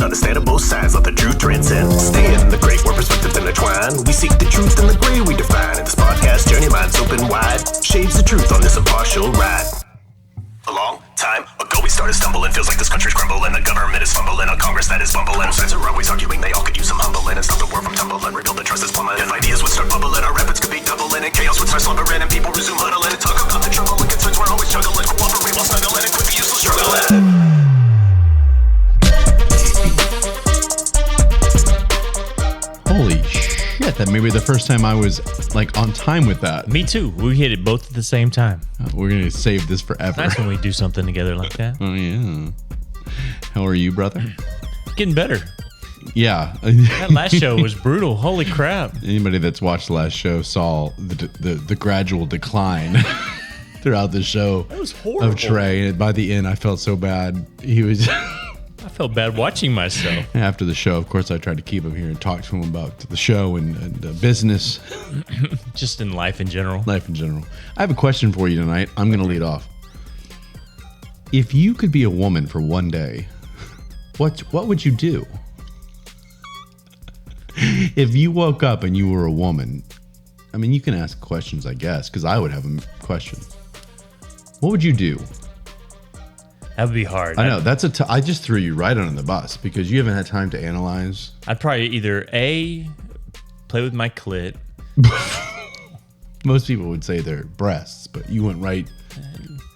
Understand both sides, let the truth transcend. Stay in the great where perspectives intertwine. We seek the truth in the gray we define. In this podcast journey, minds open wide. Shades the truth on this impartial ride. A long time ago we started stumbling. Feels like this country's crumbling. The government is fumbling. A Congress that is bumbling. Both sides are always arguing. They all could use some humbling. And stop the world from tumbling. Rebuild the trust is plummeting. If ideas would start bubbling, our efforts could be doubling. And chaos would start slumbering. And people resume huddling. And talk about the trouble. And concerns we're always juggling. Cooperate while snuggling. And quit the useless struggling. Holy shit, that may be the first time I was like on time with that. Me too. We hit it both at the same time. We're going to save this forever. Nice when we do something together like that. Oh, yeah. How are you, brother? Getting better. Yeah. That last show was brutal. Holy crap. Anybody that's watched the last show saw the gradual decline throughout the show. That was horrible. Of Trey. And by the end, I felt so bad. He was... I felt bad watching myself. After the show, of course, I tried to keep him here and talk to him about the show and business. Just in life in general. Life in general. I have a question for you tonight. I'm going to lead off. If you could be a woman for one day, what would you do? If you woke up and you were a woman, I mean, you can ask questions, I guess, because I would have a question. What would you do? That would be hard. I know. I just threw you right under the bus because you haven't had time to analyze. I'd probably either A, play with my clit. Most people would say their breasts, but you went right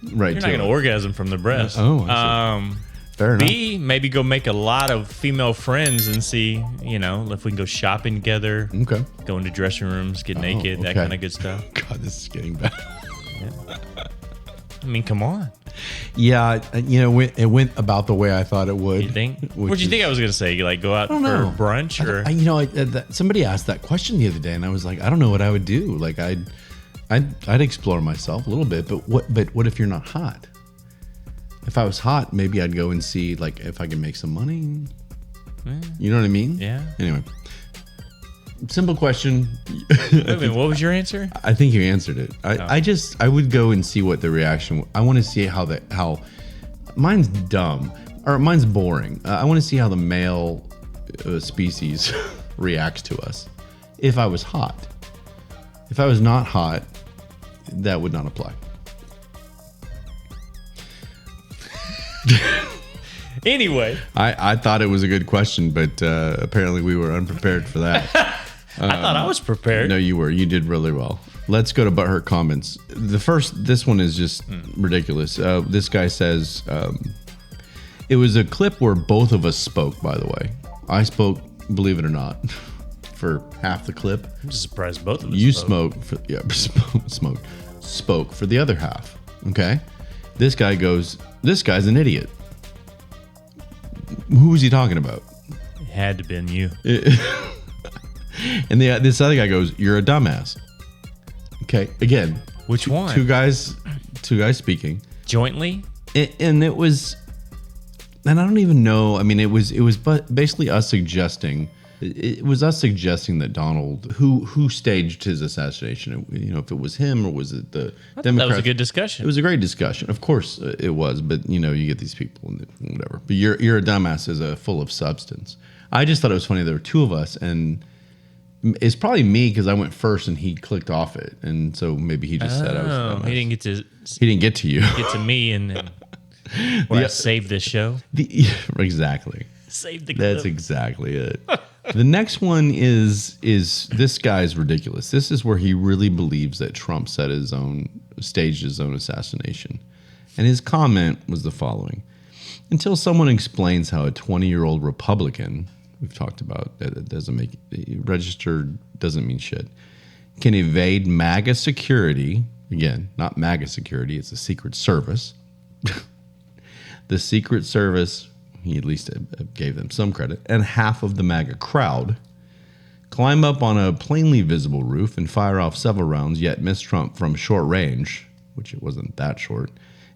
You're not going to orgasm from the breast. Oh, I see. Fair enough. B, maybe go make a lot of female friends and see, if we can go shopping together. Okay. Go into dressing rooms, get naked, that kind of good stuff. God, this is getting bad. Yeah. I mean, come on. Yeah, it went about the way I thought it would. You think? What did you think I was going to say? Like go out for brunch? Or somebody asked that question the other day, and I was like, I don't know what I would do. Like I'd explore myself a little bit, but what if you're not hot? If I was hot, maybe I'd go and see like if I can make some money. You know what I mean? Yeah. Anyway. Simple question. Wait a minute, what was your answer? I think you answered it. I would go and see what the reaction. I want to see how mine's dumb or mine's boring. I want to see how the male species reacts to us. If I was hot, if I was not hot, that would not apply. Anyway, I thought it was a good question, but apparently we were unprepared for that. I thought I was prepared. No, you were. You did really well. Let's go to Butthurt Comments. This one is just ridiculous. This guy says, it was a clip where both of us spoke, by the way. I spoke, believe it or not, for half the clip. I'm just surprised both of us You spoke spoke for the other half. Okay? This guy goes, this guy's an idiot. Who was he talking about? It had to have been you. And this other guy goes, you're a dumbass. Okay, again. Which one? Two guys speaking. Jointly? And it was, and I don't even know, I mean, it was basically us suggesting, it was us suggesting that Donald, who staged his assassination, if it was him or was it the Democrats. That was a good discussion. It was a great discussion. Of course it was, but you get these people and whatever. But you're a dumbass is full of substance. I just thought it was funny. There were two of us, and it's probably me because I went first and he clicked off it, and so maybe he just said I was a dumbass. He didn't get to. He didn't get to you. Get to me and I saved this show. Exactly. Save the clip. That's exactly it. The next one is this guy's ridiculous. This is where he really believes that Trump staged his own assassination. And his comment was the following. Until someone explains how a 20-year-old Republican, we've talked about, that doesn't registered doesn't mean shit, can evade MAGA security, again, not MAGA security, it's the Secret Service. The Secret Service, he at least gave them some credit, and half of the MAGA crowd climb up on a plainly visible roof and fire off several rounds, yet miss Trump from short range. which it wasn't that short,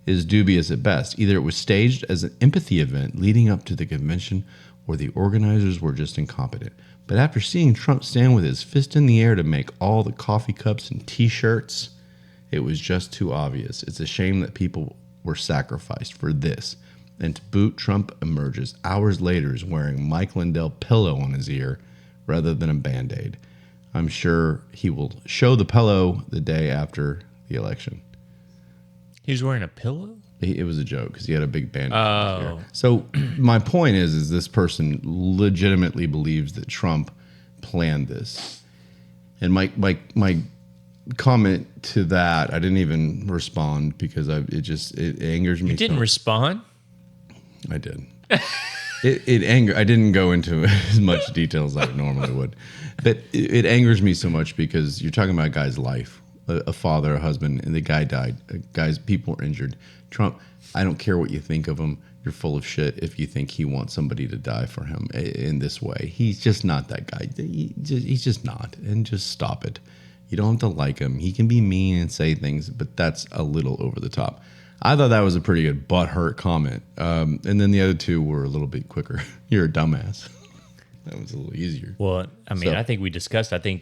is dubious at best. Either it was staged as an empathy event leading up to the convention, or the organizers were just incompetent. But after seeing Trump stand with his fist in the air to make all the coffee cups and t-shirts, it was just too obvious. It's a shame that people were sacrificed for this. And to boot, Trump emerges hours later is wearing Mike Lindell pillow on his ear rather than a Band-Aid. I'm sure he will show the pillow the day after the election. He was wearing a pillow? It was a joke because he had a big Band-Aid on his ear. So my point is this person legitimately believes that Trump planned this. And my comment to that, I didn't even respond because it angers me. You didn't respond? I did. I didn't go into as much detail as I normally would, but it angers me so much because you're talking about a guy's life, a father, a husband, and the guy died. People were injured. Trump, I don't care what you think of him. You're full of shit if you think he wants somebody to die for him in this way. He's just not that guy. He's just not. And just stop it. You don't have to like him. He can be mean and say things, but that's a little over the top. I thought that was a pretty good butthurt comment. And then the other two were a little bit quicker. You're a dumbass. That was a little easier. Well, I mean, I think we discussed, in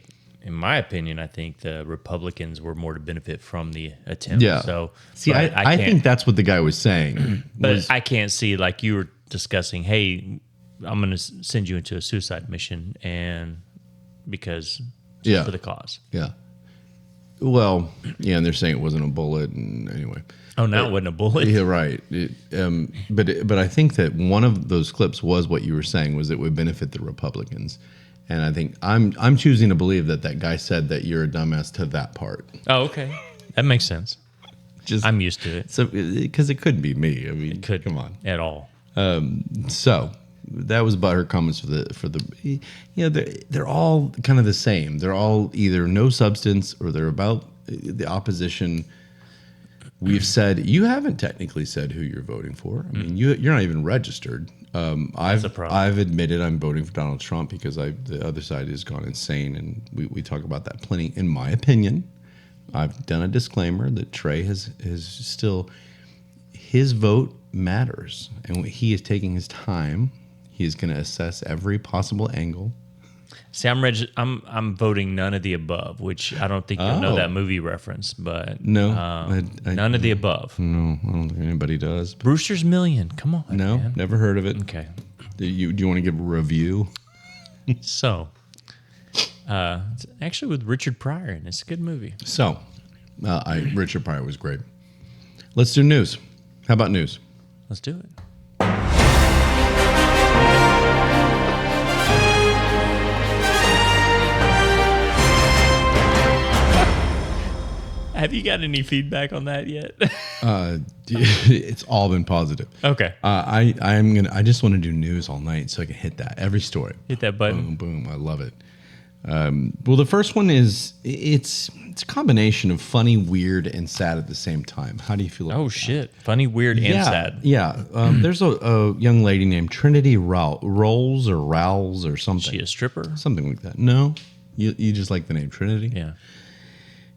my opinion, I think the Republicans were more to benefit from the attempt. Yeah. So, see, I think that's what the guy was saying. But I can't see, like you were discussing, hey, I'm going to send you into a suicide mission because for the cause. Yeah. Well, yeah, and they're saying it wasn't a bullet, and anyway. Oh, now it wasn't a bullet. Yeah, right. But I think that one of those clips was what you were saying was it would benefit the Republicans, and I think I'm choosing to believe that guy said that you're a dumbass to that part. Oh, okay, that makes sense. I'm used to it. So because it couldn't be me. I mean, it could come on at all. So that was about her comments for the they're all kind of the same. They're all either no substance or they're about the opposition. We've said you haven't technically said who you're voting for. I mean, you're not even registered. I've admitted I'm voting for Donald Trump because the other side has gone insane, and we talk about that plenty. In my opinion, I've done a disclaimer that Trey has still his vote matters, and he is taking his time. He is going to assess every possible angle. See, I'm voting none of the above, which I don't think you'll know that movie reference, but no, none of the above. No, I don't think anybody does. Brewster's Million, come on. No, man. Never heard of it. Okay. Do you want to give a review? So, it's actually with Richard Pryor, and it's a good movie. So, Richard Pryor was great. Let's do news. How about news? Let's do it. Have you got any feedback on that yet? It's all been positive. Okay. I just want to do news all night so I can hit that every story. Hit that button. Boom, boom. I love it. Well, the first one is it's a combination of funny, weird, and sad at the same time. How do you feel about that? Shit. Funny, weird, and sad. Yeah. There's a young lady named Trinity Rolls or something. She a stripper? Something like that. No? You just like the name Trinity? Yeah.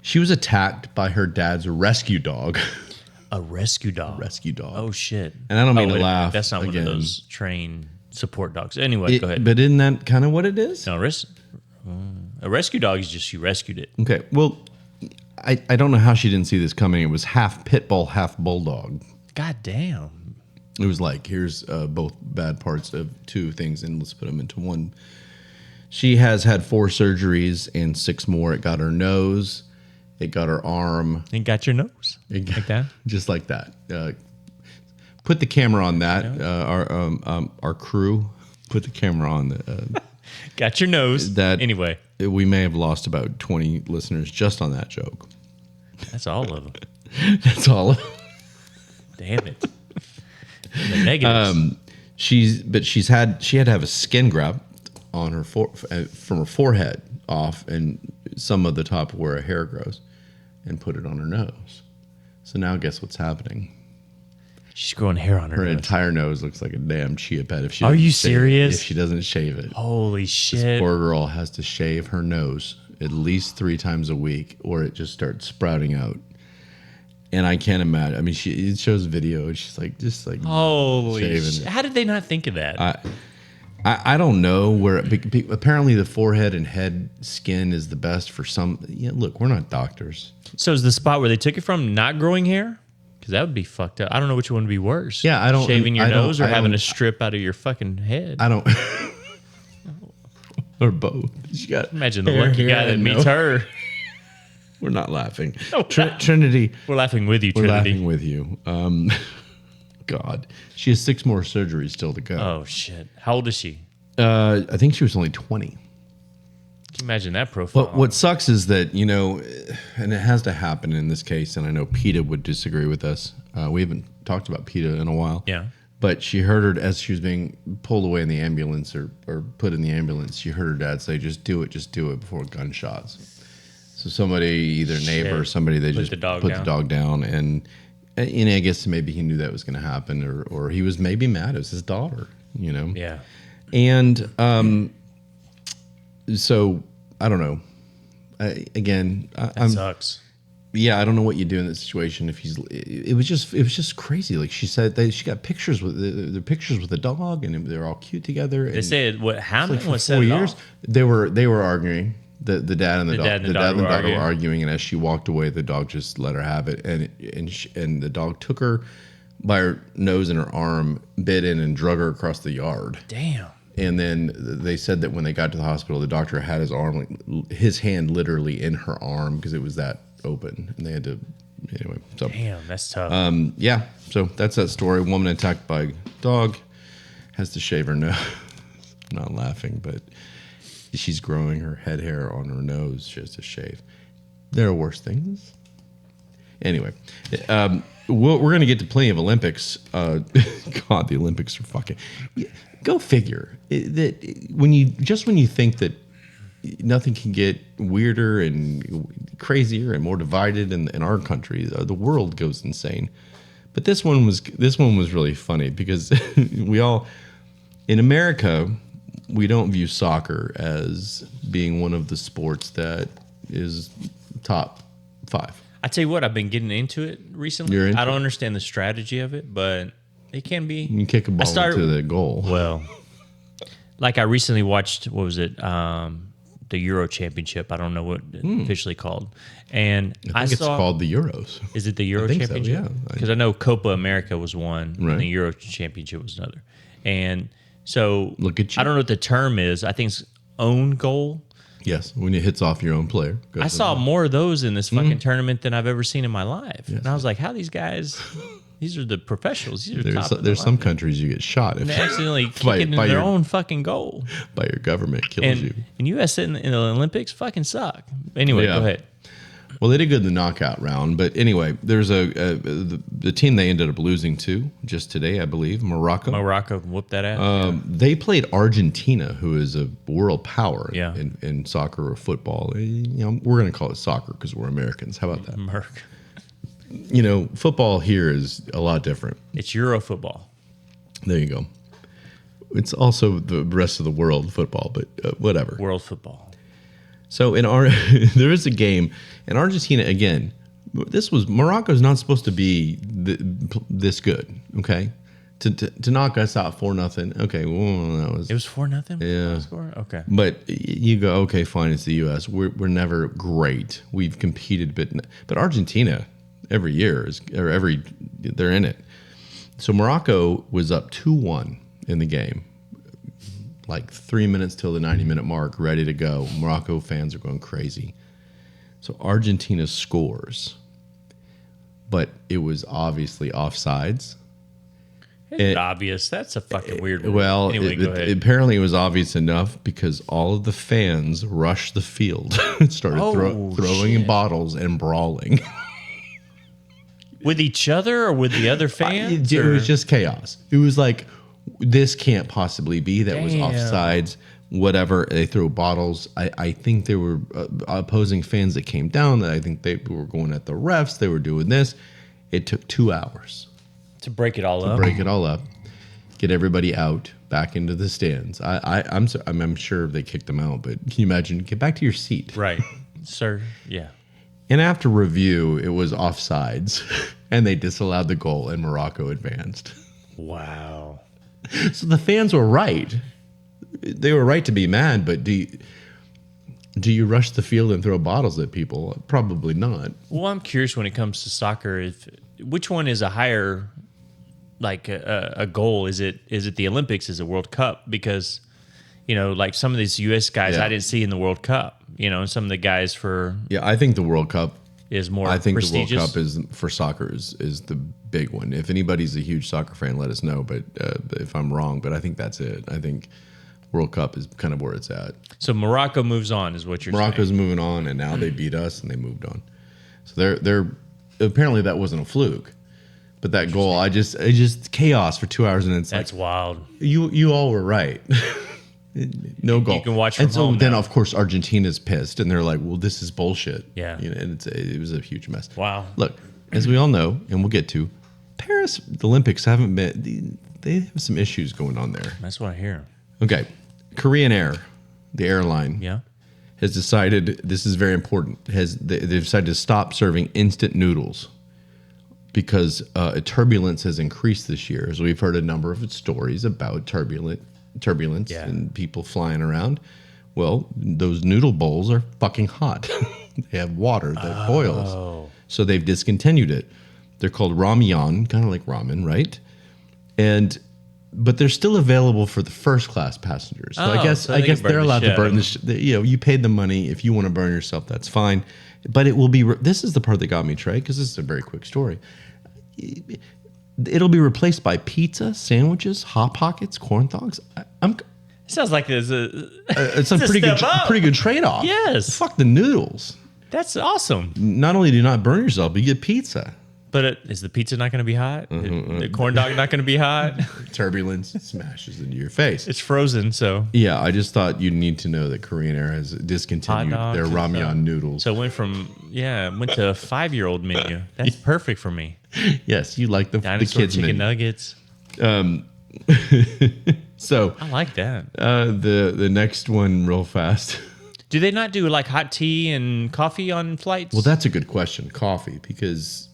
She was attacked by her dad's rescue dog. A rescue dog? Rescue dog. Oh, shit. And I don't mean to laugh. That's not again. one of those trained support dogs. Anyway, go ahead. But isn't that kind of what it is? No, a rescue dog is just you rescued it. Okay. Well, I don't know how she didn't see this coming. It was half pit bull, half bulldog. God damn. It was like, here's both bad parts of two things, and let's put them into one. She has had 4 surgeries and 6 more. It got her nose. It got her arm. It got your nose? Like that? Just like that. Put the camera on that. Our crew put the camera on. Got your nose. Anyway. We may have lost about 20 listeners just on that joke. That's all of them. That's all of them. Damn it. The negatives. She had to have a skin graft on her from her forehead off and some of the top where her hair grows, and put it on her nose. So now guess what's happening? She's growing hair on her nose. Her entire nose looks like a damn chia pet. If she Are you serious? If she doesn't shave it. Holy shit. This poor girl has to shave her nose at least 3 times a week, or it just starts sprouting out. And I can't imagine. I mean, it shows video, and she's like, just like, holy shit. How did they not think of that? I don't know where. Apparently, the forehead and head skin is the best for some. Yeah, look, we're not doctors. So is the spot where they took it from not growing hair? Because that would be fucked up. I don't know which one would be worse. Yeah, I don't. Shaving your nose or having a strip out of your fucking head. I don't. Or both. Imagine the lucky guy that meets her. We're not laughing. No, Trinity. We're laughing with you, We're Trinity. laughing with you. God. She has 6 more surgeries still to go. Oh, shit. How old is she? I think she was only 20. Can you imagine that profile? What sucks is that, and it has to happen in this case, and I know PETA would disagree with us. We haven't talked about PETA in a while. Yeah. But she heard her, as she was being pulled away in the ambulance or put in the ambulance, she heard her dad say, just do it before gunshots. So somebody, either a neighbor or somebody, they just put the dog down. And I guess maybe he knew that was going to happen, or he was maybe mad. It was his daughter, Yeah. And so, I don't know. That sucks. Yeah, I don't know what you do in that situation. It was just crazy. Like she said, she got pictures with the dog, and they're all cute together. They said what happened for was 4 years. They were arguing. The dad and the daughter were arguing, and as she walked away, the dog just let her have it, and the dog took her by her nose and her arm, bit in, and drug her across the yard. Damn. And then they said that when they got to the hospital, the doctor had his hand literally in her arm because it was that open, and they had to anyway. So damn, that's tough. Yeah. So that's that story. Woman attacked by dog has to shave her nose. I'm not laughing, but she's growing her head hair on her nose just to shave. There are worse things. Anyway, we're going to get to plenty of Olympics. God, the Olympics are fucking. Go figure. When you think that nothing can get weirder and crazier and more divided in our country, the world goes insane. But this one was really funny because in America, we don't view soccer as being one of the sports that is top 5. I tell you what, I've been getting into it recently. I don't understand the strategy of it, but it can be. You can kick a ball into the goal. Well, like I recently watched, what was it? The Euro Championship. I don't know what it's officially called. And I think it's called the Euros. Is it the Euro Championship? So, yeah. Because I know Copa America was one, right, and the Euro Championship was another. And so look at you. I don't know what the term is. I think it's own goal. Yes, when it hits off your own player. I saw more of those in this fucking tournament than I've ever seen in my life. Yes. And I was like, how these guys, these are the professionals. These are there's some countries you get shot if they accidentally kick it in their own fucking goal. By your government kills you. And U.S. in the Olympics fucking suck. Anyway, go ahead. Well, they did good in the knockout round, but anyway, there's the team they ended up losing to just today, I believe, Morocco. Morocco whooped that ass. They played Argentina, who is a world power in soccer or football. We're going to call it soccer because we're Americans. How about that? Merc. Football here is a lot different. It's Euro football. There you go. It's also the rest of the world football, but whatever. World football. So there is a game in Argentina again. Morocco's not supposed to be this good, okay? To knock us out 4-0. Okay, well, it was 4-0. Yeah. Score? Okay. But you go, okay, fine. It's the U.S. We're never great. We've competed, but Argentina every year they're in it. So Morocco was up 2-1 in the game. Like 3 minutes till the 90-minute mark, ready to go. Morocco fans are going crazy. So Argentina scores, but it was obviously offsides. It's obvious. That's a fucking weird one. Well, anyway, apparently it was obvious enough because all of the fans rushed the field and started throwing bottles and brawling. With each other or with the other fans? It was just chaos. It was like, this can't possibly be. That was offsides, whatever. They threw bottles. I think there were opposing fans that came down. I think they were going at the refs. They were doing this. It took 2 hours. To break it all up. Get everybody out, back into the stands. I'm sure they kicked them out, but can you imagine? Get back to your seat. Right. Sir, yeah. And after review, it was offsides, and they disallowed the goal, and Morocco advanced. Wow. So the fans were right. They were right to be mad, but do you rush the field and throw bottles at people? Probably not. Well, I'm curious when it comes to soccer, which one is a higher, like a goal? Is it the Olympics? Is it World Cup? Because, like some of these U.S. guys I didn't see in the World Cup. And some of the guys for I think the World Cup is more. I think prestigious. The World Cup is for soccer is the big one. If anybody's a huge soccer fan, let us know. But if I'm wrong, but I think that's it. I think World Cup is kind of where it's at. So Morocco moves on, is what you're saying. Morocco's moving on, and now they beat us, and they moved on. So they're apparently that wasn't a fluke. But that goal, I just chaos for 2 hours, and it's that's wild. You all were right. No goal. You can watch from and so home then, now. of course, Argentina's pissed, and they're like, "Well, this is bullshit." Yeah. And it was a huge mess. Wow. Look, as we all know, and we'll get to, Paris, the Olympics haven't been. They have some issues going on there. That's what I hear. Okay, Korean Air, the airline, Yeah. has decided this is very important. They've decided to stop serving instant noodles because turbulence has increased this year. As we've heard a number of stories about turbulence and people flying around. Well, those noodle bowls are fucking hot. They have water that boils. So they've discontinued it. They're called ramyeon, kind of like ramen, right? But they're still available for the first class passengers. So I guess they're allowed to burn you paid the money. If you want to burn yourself, that's fine. But it will be this is the part that got me, Trey, because this is a very quick story. It'll be replaced by pizza, sandwiches, Hot Pockets, corn dogs. It sounds like it's a pretty good trade-off. Yes. Fuck the noodles. That's awesome. Not only do you not burn yourself, but you get pizza. But is the pizza not going to be hot? The corn dog not going to be hot? Turbulence smashes into your face. It's frozen, so. Yeah, I just thought you need to know that Korean Air has discontinued their ramyeon noodles. So it went to a 5-year-old menu. That's perfect for me. Yes, you like the kids chicken menu. nuggets. So I like that. The next one real fast. Do they not do like hot tea and coffee on flights? Well, that's a good question. Coffee, because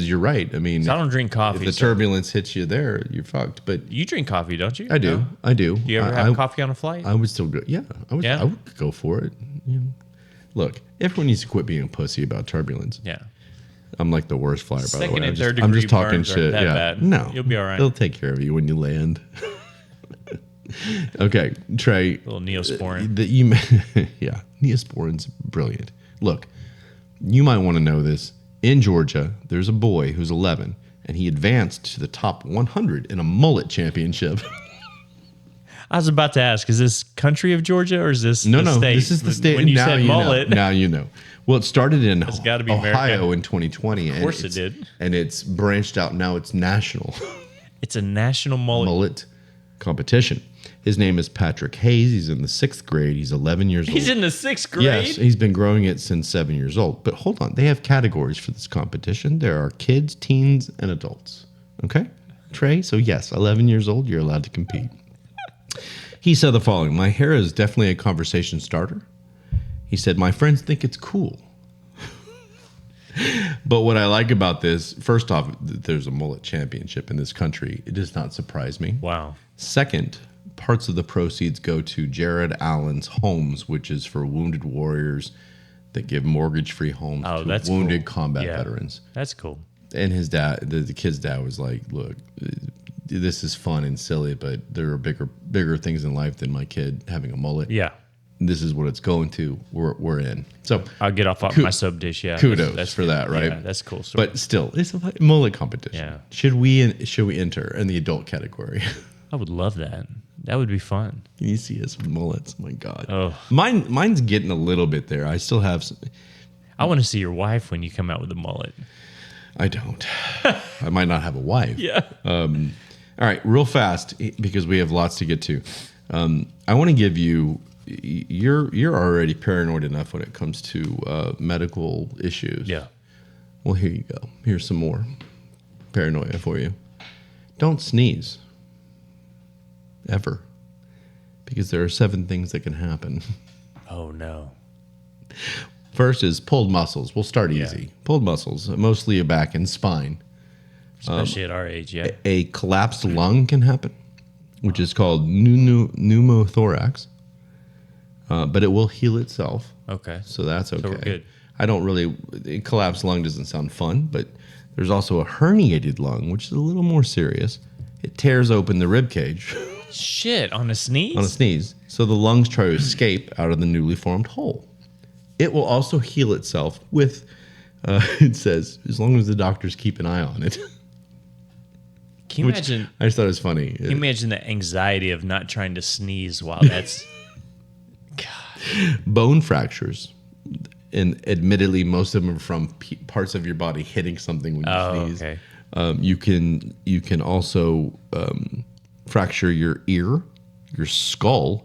you're right. I mean, I don't drink coffee. If the turbulence hits you there, you're fucked. But you drink coffee, don't you? I do. No? I do. Do you ever have coffee on a flight? I would still go. Yeah, I would go for it. Look, everyone needs to quit being a pussy about turbulence. Yeah. I'm like the worst flyer, by the way. Second and third I'm degree just talking burns aren't shit. that Yeah. bad. No, You'll be all right. They'll take care of you when you land. Okay, Trey. A little Neosporin. Neosporin's brilliant. Look, you might want to know this. In Georgia, there's a boy who's 11, and he advanced to the top 100 in a mullet championship. I was about to ask, is this country of Georgia or is this the state? This is the state. When you now said you mullet. know. Now you know. Well, it started in gotta be Ohio America. in 2020. Of course it did. And it's branched out. Now it's national. It's a national mullet. Competition. His name is Patrick Hayes. He's in the 6th grade. He's 11 years old. He's in the 6th grade? Yes, he's been growing it since 7 years old. But hold on. They have categories for this competition. There are kids, teens, and adults. Okay? Trey? So yes, 11 years old, you're allowed to compete. He said the following: "My hair is definitely a conversation starter." He said, "My friends think it's cool." But what I like about this, first off, there's a mullet championship in this country. It does not surprise me. Wow. Second, parts of the proceeds go to Jared Allen's Homes, which is for wounded warriors that give mortgage-free homes to wounded combat veterans. That's cool. And his dad, the kid's dad, was like, "Look, this is fun and silly, but there are bigger things in life than my kid having a mullet. Yeah. This is what it's going to. We're in." So I'll get off my sub dish. Yeah. kudos for that, right? Yeah, that's cool. Story. But still, it's a mullet competition. Yeah. Should we enter in the adult category? I would love that. That would be fun. Can you see us with mullets? Oh my God. Oh. Mine's getting a little bit there. I still have some. I want to see your wife when you come out with a mullet. I don't. I might not have a wife. Yeah. All right, real fast, because we have lots to get to. I want to give you. You're already paranoid enough when it comes to medical issues. Yeah. Well, here you go. Here's some more paranoia for you. Don't sneeze. Ever. Because there are 7 things that can happen. Oh, no. First is pulled muscles. We'll start easy. Pulled muscles, mostly your back and spine. Especially at our age, yeah. A collapsed lung can happen, which is called pneumothorax. But it will heal itself. Okay. So that's okay. So we're good. I don't really, a collapsed lung doesn't sound fun, but there's also a herniated lung, which is a little more serious. It tears open the rib cage. Shit, on a sneeze? On a sneeze. So the lungs try to escape out of the newly formed hole. It will also heal itself with, it says, as long as the doctors keep an eye on it. Can you imagine? I just thought it was funny. Can you imagine the anxiety of not trying to sneeze while that's... God. Bone fractures. And admittedly, most of them are from parts of your body hitting something when you sneeze. Okay. You can also fracture your ear, your skull,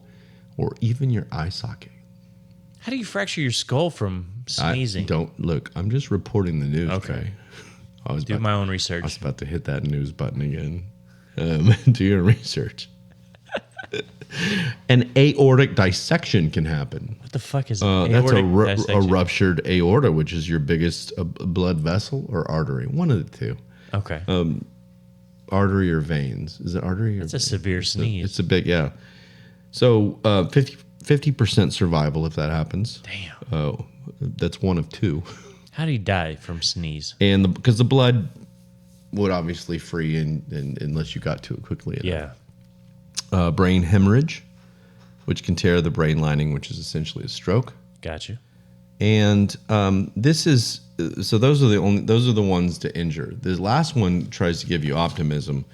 or even your eye socket. How do you fracture your skull from sneezing? I'm just reporting the news. Okay. I was Do my own I was research. about to hit that news button again. Do your research. An aortic dissection can happen. What the fuck is That's a dissection? ruptured aorta, which is your biggest blood vessel or artery. One of the two. Okay. Artery or veins. Is it artery or That's a severe sneeze. It's a big, yeah. So 50% survival if that happens. Damn. That's one of two. How do you die from sneeze? And because the blood would obviously free unless you got to it quickly enough. Yeah. Brain hemorrhage, which can tear the brain lining, which is essentially a stroke. Gotcha. And this is so those are the ones to injure. The last one tries to give you optimism.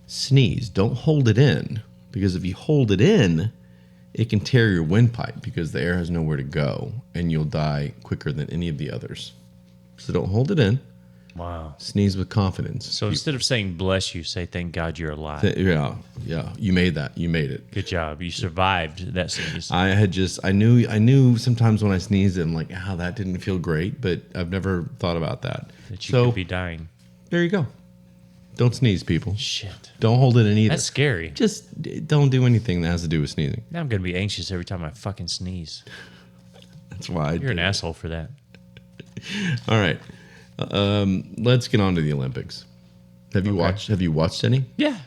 Sneeze. Don't hold it in, because if you hold it in, it can tear your windpipe because the air has nowhere to go, and you'll die quicker than any of the others. So don't hold it in. Wow. Sneeze with confidence. So instead of saying bless you, say thank God you're alive. Yeah. You made that. You made it. Good job. You survived that sneeze. I knew sometimes when I sneezed, I'm like, that didn't feel great, but I've never thought about that. That you could be dying. There you go. Don't sneeze, people. Shit. Don't hold it in either. That's scary. Just don't do anything that has to do with sneezing. Now I'm going to be anxious every time I fucking sneeze. That's why You're an asshole for that. All right. Let's get on to the Olympics. Have you watched any? Yeah.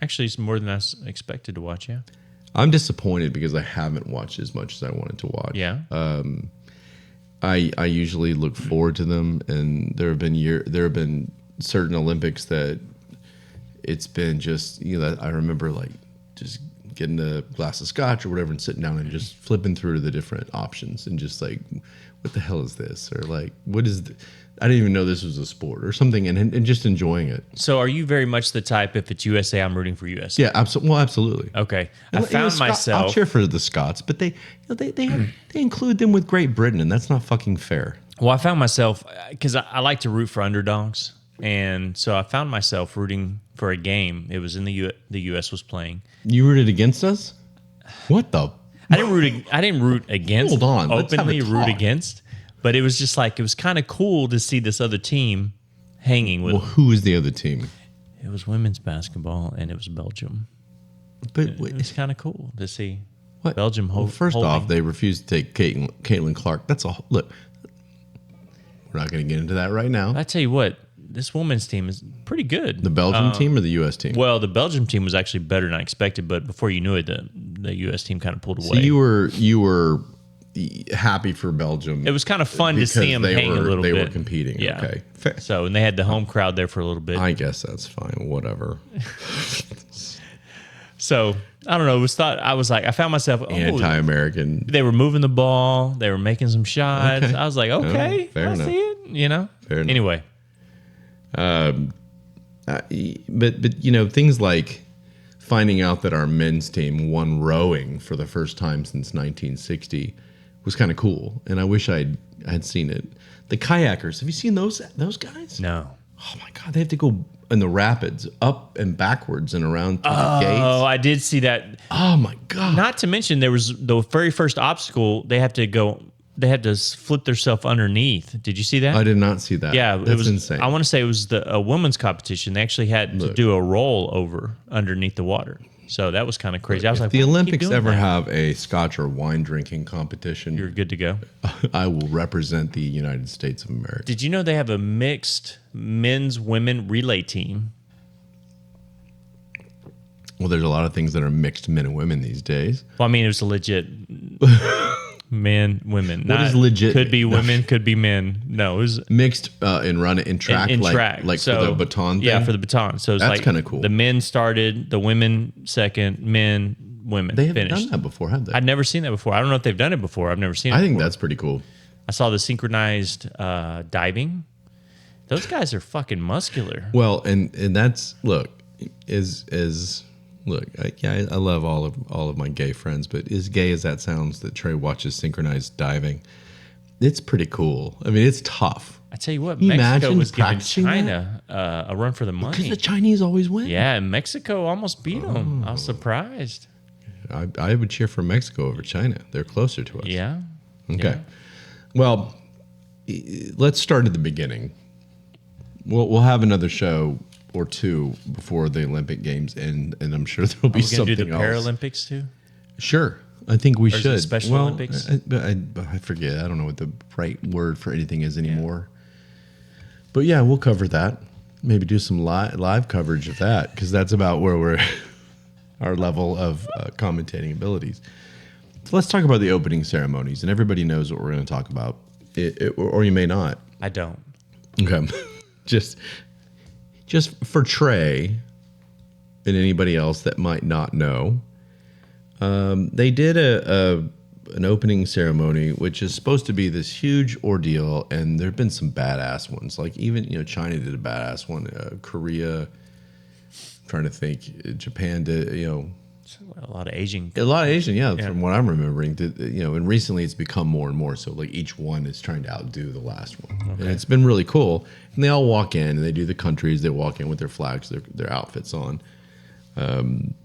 Actually, it's more than I expected to watch, yeah. I'm disappointed because I haven't watched as much as I wanted to watch. Yeah. I usually look forward to them, and there have been certain Olympics that it's been just, I remember like just getting a glass of scotch or whatever and sitting down and just flipping through the different options and just like, what the hell is this? Or like, I didn't even know this was a sport or something, and just enjoying it. So are you very much the type, if it's USA, I'm rooting for USA? Yeah, absolutely. Okay. I found myself... I'll cheer for the Scots, but they include them with Great Britain, and that's not fucking fair. Well, I found myself, because I like to root for underdogs, and so I found myself rooting for a game. It was in the U.S. was playing. You rooted against us? What the? I didn't root against. Hold on. Openly root against. But it was just like, it was kind of cool to see this other team hanging with. Well, who is the other team? It was women's basketball, and it was Belgium. But it was kind of cool to see what? Belgium hold. Well, first off, they refused to take Caitlin Clark. That's a look. We're not going to get into that right now. I tell you what, this women's team is pretty good. The Belgium team or the U.S. team? Well, the Belgium team was actually better than I expected, but before you knew it, the U.S. team kind of pulled away. So you were happy for Belgium. It was kind of fun to see them hang a little bit. They were competing. Yeah. Okay. Fair. So, and they had the home crowd there for a little bit. I guess that's fine. Whatever. So, I don't know. I was like, I found myself anti-American. They were moving the ball. They were making some shots. Okay. I was like, okay, fair enough. See it. Fair enough. Anyway. But things like finding out that our men's team won rowing for the first time since 1960 was kind of cool, and I wish I had seen it. The kayakers, have you seen those guys? No. Oh my God, they have to go in the rapids up and backwards and around the gates. Oh, I did see that. Oh my God. Not to mention there was the very first obstacle. They had to flip themselves underneath. Did you see that? I did not see that. Yeah, That's it was insane. I want to say it was a women's competition. They actually had to do a roll over underneath the water. So that was kind of crazy. I was if like, the why do you keep Olympics doing ever that? have a Scotch or wine drinking competition, You're good to go. I will represent the United States of America. Did you know they have a mixed men's women relay team? Well, there's a lot of things that are mixed men and women these days. Well, I mean, it was a legit men, women. What is legit? Could be women, could be men. No, it was Mixed in track, in like, track. like So, for the baton thing? Yeah, for the baton. So it's That's like kinda cool. The men started, the women second, men, women. They haven't finished. done that before, have they? I'd never seen that before. I don't know if they've done it before. I've never seen it I think before. that's pretty cool. I saw the synchronized diving. Those guys are fucking muscular. Well, and that's look, I love all of my gay friends, but as gay as that sounds, that Trey watches synchronized diving, it's pretty cool. I mean, it's tough. I tell you what, Can you Mexico imagine was giving practicing China a run for the Because money. the Chinese always win. Yeah, and Mexico almost beat them. Oh. I was surprised. I would cheer for Mexico over China. They're closer to us. Yeah. Okay. Yeah. Well, let's start at the beginning. We'll have another show or two before the Olympic Games, and I'm sure there'll be Are we going to something do the else. Paralympics too? Sure, I think we Or is it should. Special well, Olympics? I forget. I don't know what the right word for anything is anymore. But yeah, we'll cover that. Maybe do some live coverage of that, because that's about where we're our level of commentating abilities. So let's talk about the opening ceremonies, and everybody knows what we're going to talk about, or you may not. I don't. Okay, just for Trey and anybody else that might not know, they did an opening ceremony, which is supposed to be this huge ordeal, and there have been some badass ones. Like even China did a badass one, Korea. I'm trying to think, Japan did. A lot of Asian. A lot of Asian, yeah. From what I'm remembering, and recently it's become more and more. So like each one is trying to outdo the last one, and it's been really cool. And they all walk in and they do the countries. They walk in with their flags, their outfits on. And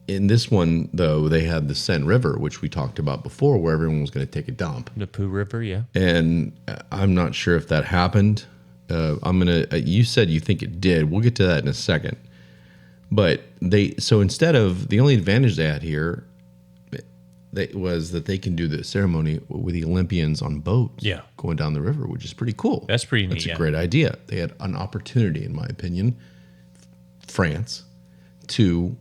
in this one though, they had the Seine River, which we talked about before, where everyone was going to take a dump. The Pooh River, yeah. And I'm not sure if that happened. You said you think it did. We'll get to that in a second. But instead of the only advantage they had here, was that they can do the ceremony with the Olympians on boats, going down the river, which is pretty cool. That's pretty neat. That's a great idea. They had an opportunity, in my opinion, France, to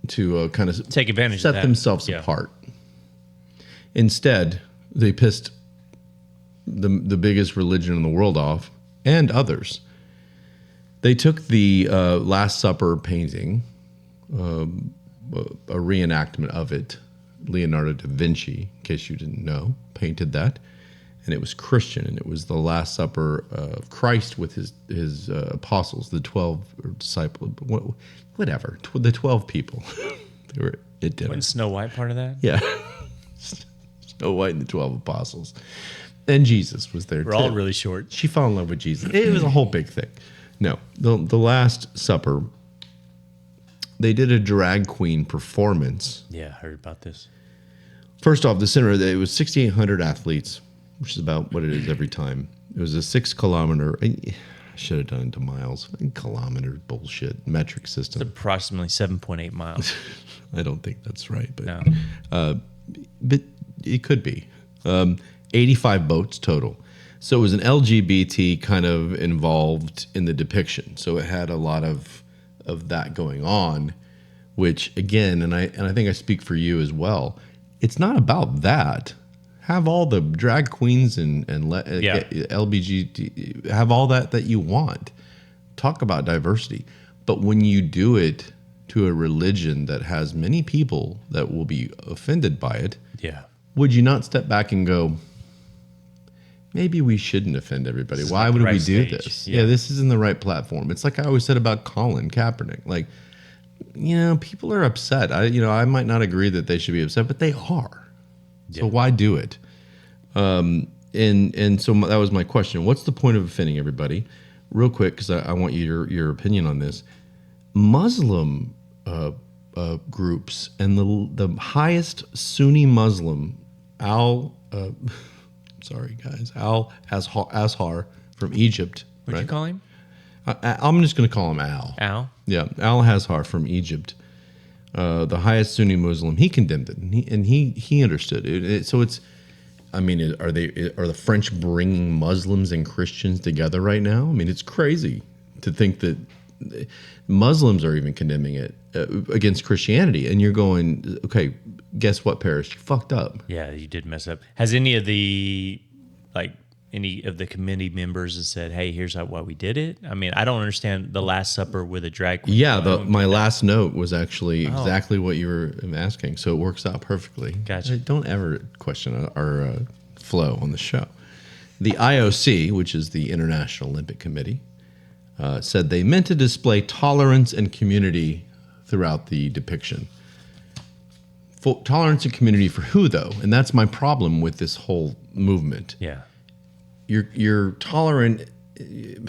kind of take advantage, set of that. themselves apart. Instead, they pissed the biggest religion in the world off, and others. They took the Last Supper painting, a reenactment of it. Leonardo da Vinci, in case you didn't know, painted that. And it was Christian, and it was the Last Supper of Christ with his apostles, the 12 disciples, whatever, the 12 people. They were at dinner. Wasn't Snow White part of that? Yeah. Snow White and the 12 apostles. And Jesus was there, We're all really short. She fell in love with Jesus. It was a whole big thing. No, the Last Supper, they did a drag queen performance. Yeah, I heard about this. First off, the center, it was 6,800 athletes, which is about what it is every time. It was a 6 kilometer, I should have done it to miles. Kilometer bullshit, metric system. It's approximately 7.8 miles. I don't think that's right, but No. but it could be. 85 boats total. So it was an LGBT kind of involved in the depiction. So it had a lot of that going on, which again, and I think I speak for you as well. It's not about that. Have all the drag queens and LGBT, have all that you want. Talk about diversity. But when you do it to a religion that has many people that will be offended by it, would you not step back and go, maybe we shouldn't offend everybody? Why would we do this? Yeah, this isn't the right platform. It's like I always said about Colin Kaepernick. Like, people are upset. I might not agree that they should be upset, but they are. So why do it? And so that was my question. What's the point of offending everybody? Real quick, because I want your opinion on this. Muslim groups and the highest Sunni Muslim, sorry guys, Al-Azhar from Egypt. What'd you call him? I'm just going to call him Al. Al? Yeah, Al-Azhar from Egypt the highest Sunni Muslim, he condemned it, and he understood it. So it's, I mean, are the French bringing Muslims and Christians together right now? I mean, it's crazy to think that Muslims are even condemning it against Christianity, and you're going, okay, guess what, Paris? You fucked up. Yeah, you did mess up. Has any of the committee members have said, hey, here's why we did it? I mean, I don't understand the Last Supper with a drag queen. Yeah, my last note was actually exactly what you were asking, so it works out perfectly. Gotcha. Don't ever question our flow on the show. The IOC, which is the International Olympic Committee, said they meant to display tolerance and community throughout the depiction. Tolerance and community for who, though? And that's my problem with this whole movement. Yeah. You're tolerant. You're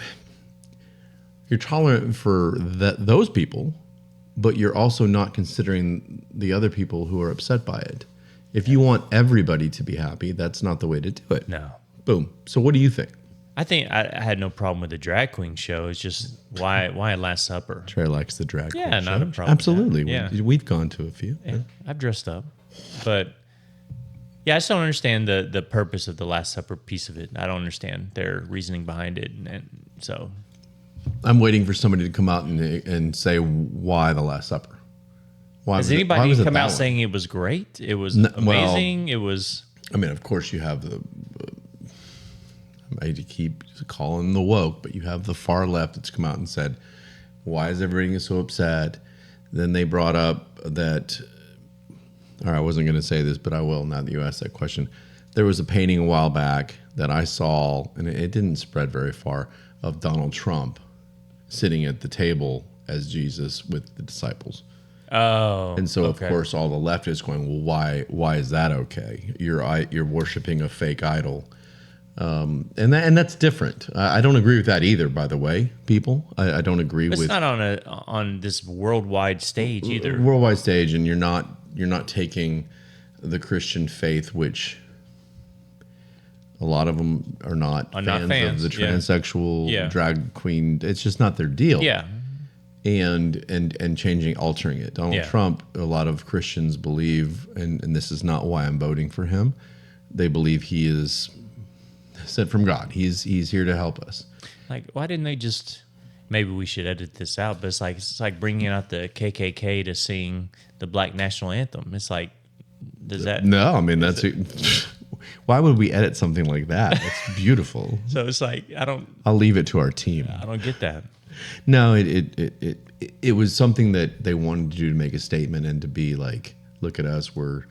tolerant for those people, but you're also not considering the other people who are upset by it. If you want everybody to be happy, that's not the way to do it. No. Boom. So what do you think? I think I had no problem with the drag queen show. It's just why Last Supper? Trey likes the drag queen Yeah, not show. a problem. Absolutely. Yeah. We've gone to a few. Yeah, I've dressed up. But yeah, I just don't understand the purpose of the Last Supper piece of it. I don't understand their reasoning behind it. And so I'm waiting for somebody to come out and say why the Last Supper. Has anybody come out saying it was great? It was amazing. It was. I mean, of course, you have the. I hate to keep calling the woke, but you have the far left that's come out and said, "Why is everybody so upset?" Then they brought up that. Or I wasn't going to say this, but I will now that you asked that question. There was a painting a while back that I saw, and it didn't spread very far, of Donald Trump sitting at the table as Jesus with the disciples. Oh, and so of course all the leftists going, well, why is that okay? You're worshiping a fake idol, and that's different. I don't agree with that either. By the way, people, I don't agree with. It's not on this worldwide stage either. Worldwide stage, and you're not taking the Christian faith, which a lot of them are not fans of the transsexual drag queen. It's just not their deal. Yeah. And altering it. Donald Trump, a lot of Christians believe, and this is not why I'm voting for him, they believe he is sent from God. He's here to help us. Like, why didn't they just? Maybe we should edit this out, but it's like bringing out the KKK to sing the Black National Anthem. It's like, does that? No, I mean why would we edit something like that? It's beautiful. So it's like I'll leave it to our team. I don't get that. No, it was something that they wanted to do to make a statement and to be like, look at us, and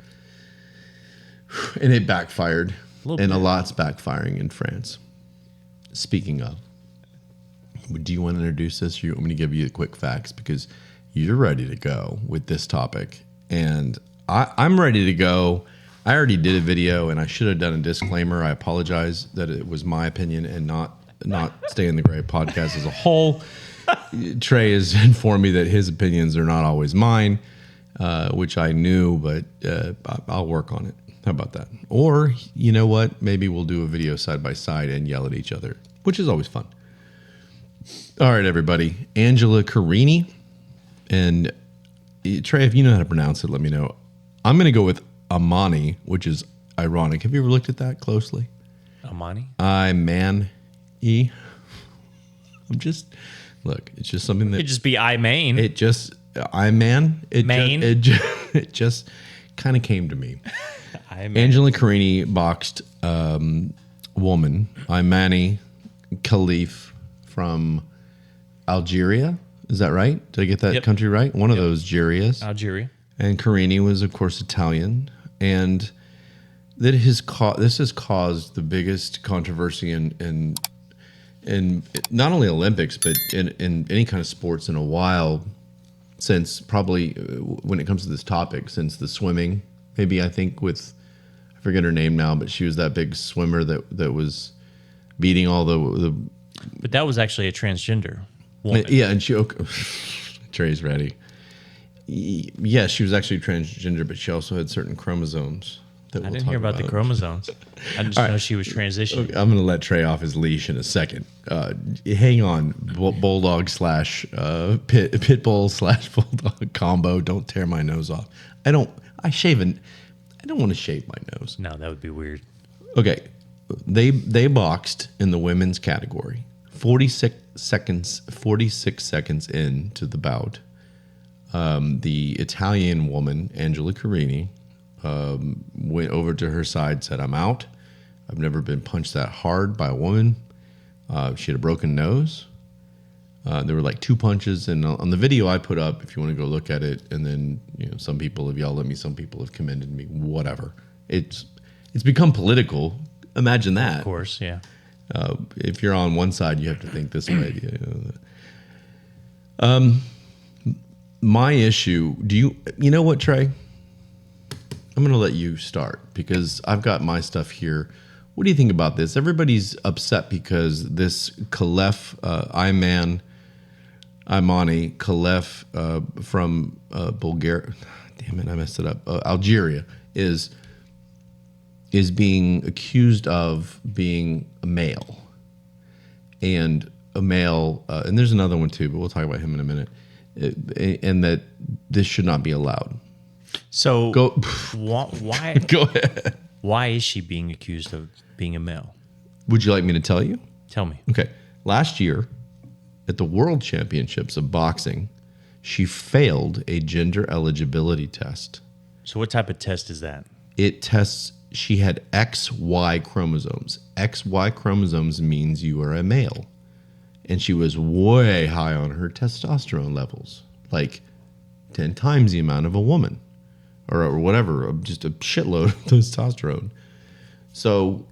it backfired, and a lot's backfiring in France. Speaking of, do you want to introduce this? Or you want me to give you the quick facts because you're ready to go with this topic, and I'm ready to go. I already did a video, and I should have done a disclaimer. I apologize that it was my opinion and not Stay in the Gray podcast as a whole. Trey has informed me that his opinions are not always mine, which I knew, but I'll work on it. How about that? Or, you know what? Maybe we'll do a video side by side and yell at each other, which is always fun. All right, everybody. Angela Carini. And Trey, if you know how to pronounce it, let me know. I'm going to go with Imane, which is ironic. Have you ever looked at that closely? Imane? I'm just, look, it's just something that. It'd just be Imane. It just, it just kind of came to me. Angela Carini boxed woman, Imane Khelif from Algeria. Is that right? Did I get that country right? One of those Algerias. Algeria. And Carini was, of course, Italian. And this has caused the biggest controversy in not only Olympics, but in any kind of sports in a while, since probably when it comes to this topic, since the swimming, maybe I think with, I forget her name now, but she was that big swimmer that was beating all the. But that was actually a transgender woman. Yeah, and Trey's ready. Yeah, she was actually transgender, but she also had certain chromosomes that I didn't hear about the chromosomes. I just know she was transitioning. Okay, I'm going to let Trey off his leash in a second. Hang on, bulldog slash pit bull slash bulldog combo. Don't tear my nose off. I don't want to shave my nose. No, that would be weird. Okay, they boxed in the women's category. 46 seconds into the bout, the Italian woman, Angela Carini, went over to her side, said, "I'm out. I've never been punched that hard by a woman." She had a broken nose. There were like 2 punches, and on the video I put up, if you want to go look at it, and then some people have yelled at me, some people have commended me, whatever. It's become political. Imagine that. Of course, yeah. If you're on one side, you have to think this way. My issue, you know what, Trey? I'm going to let you start because I've got my stuff here. What do you think about this? Everybody's upset because this Khelif, Imane Khelif from Bulgaria, damn it, I messed it up, Algeria, is being accused of being a male. And a male, and there's another one too, but we'll talk about him in a minute, and that this should not be allowed. So why Go ahead. Why is she being accused of being a male? Would you like me to tell you? Tell me. Okay. Last year, at the World Championships of Boxing, she failed a gender eligibility test. So what type of test is that? It tests, she had XY chromosomes. XY chromosomes means you are a male. And she was way high on her testosterone levels, like 10 times the amount of a woman or whatever, just a shitload of testosterone. So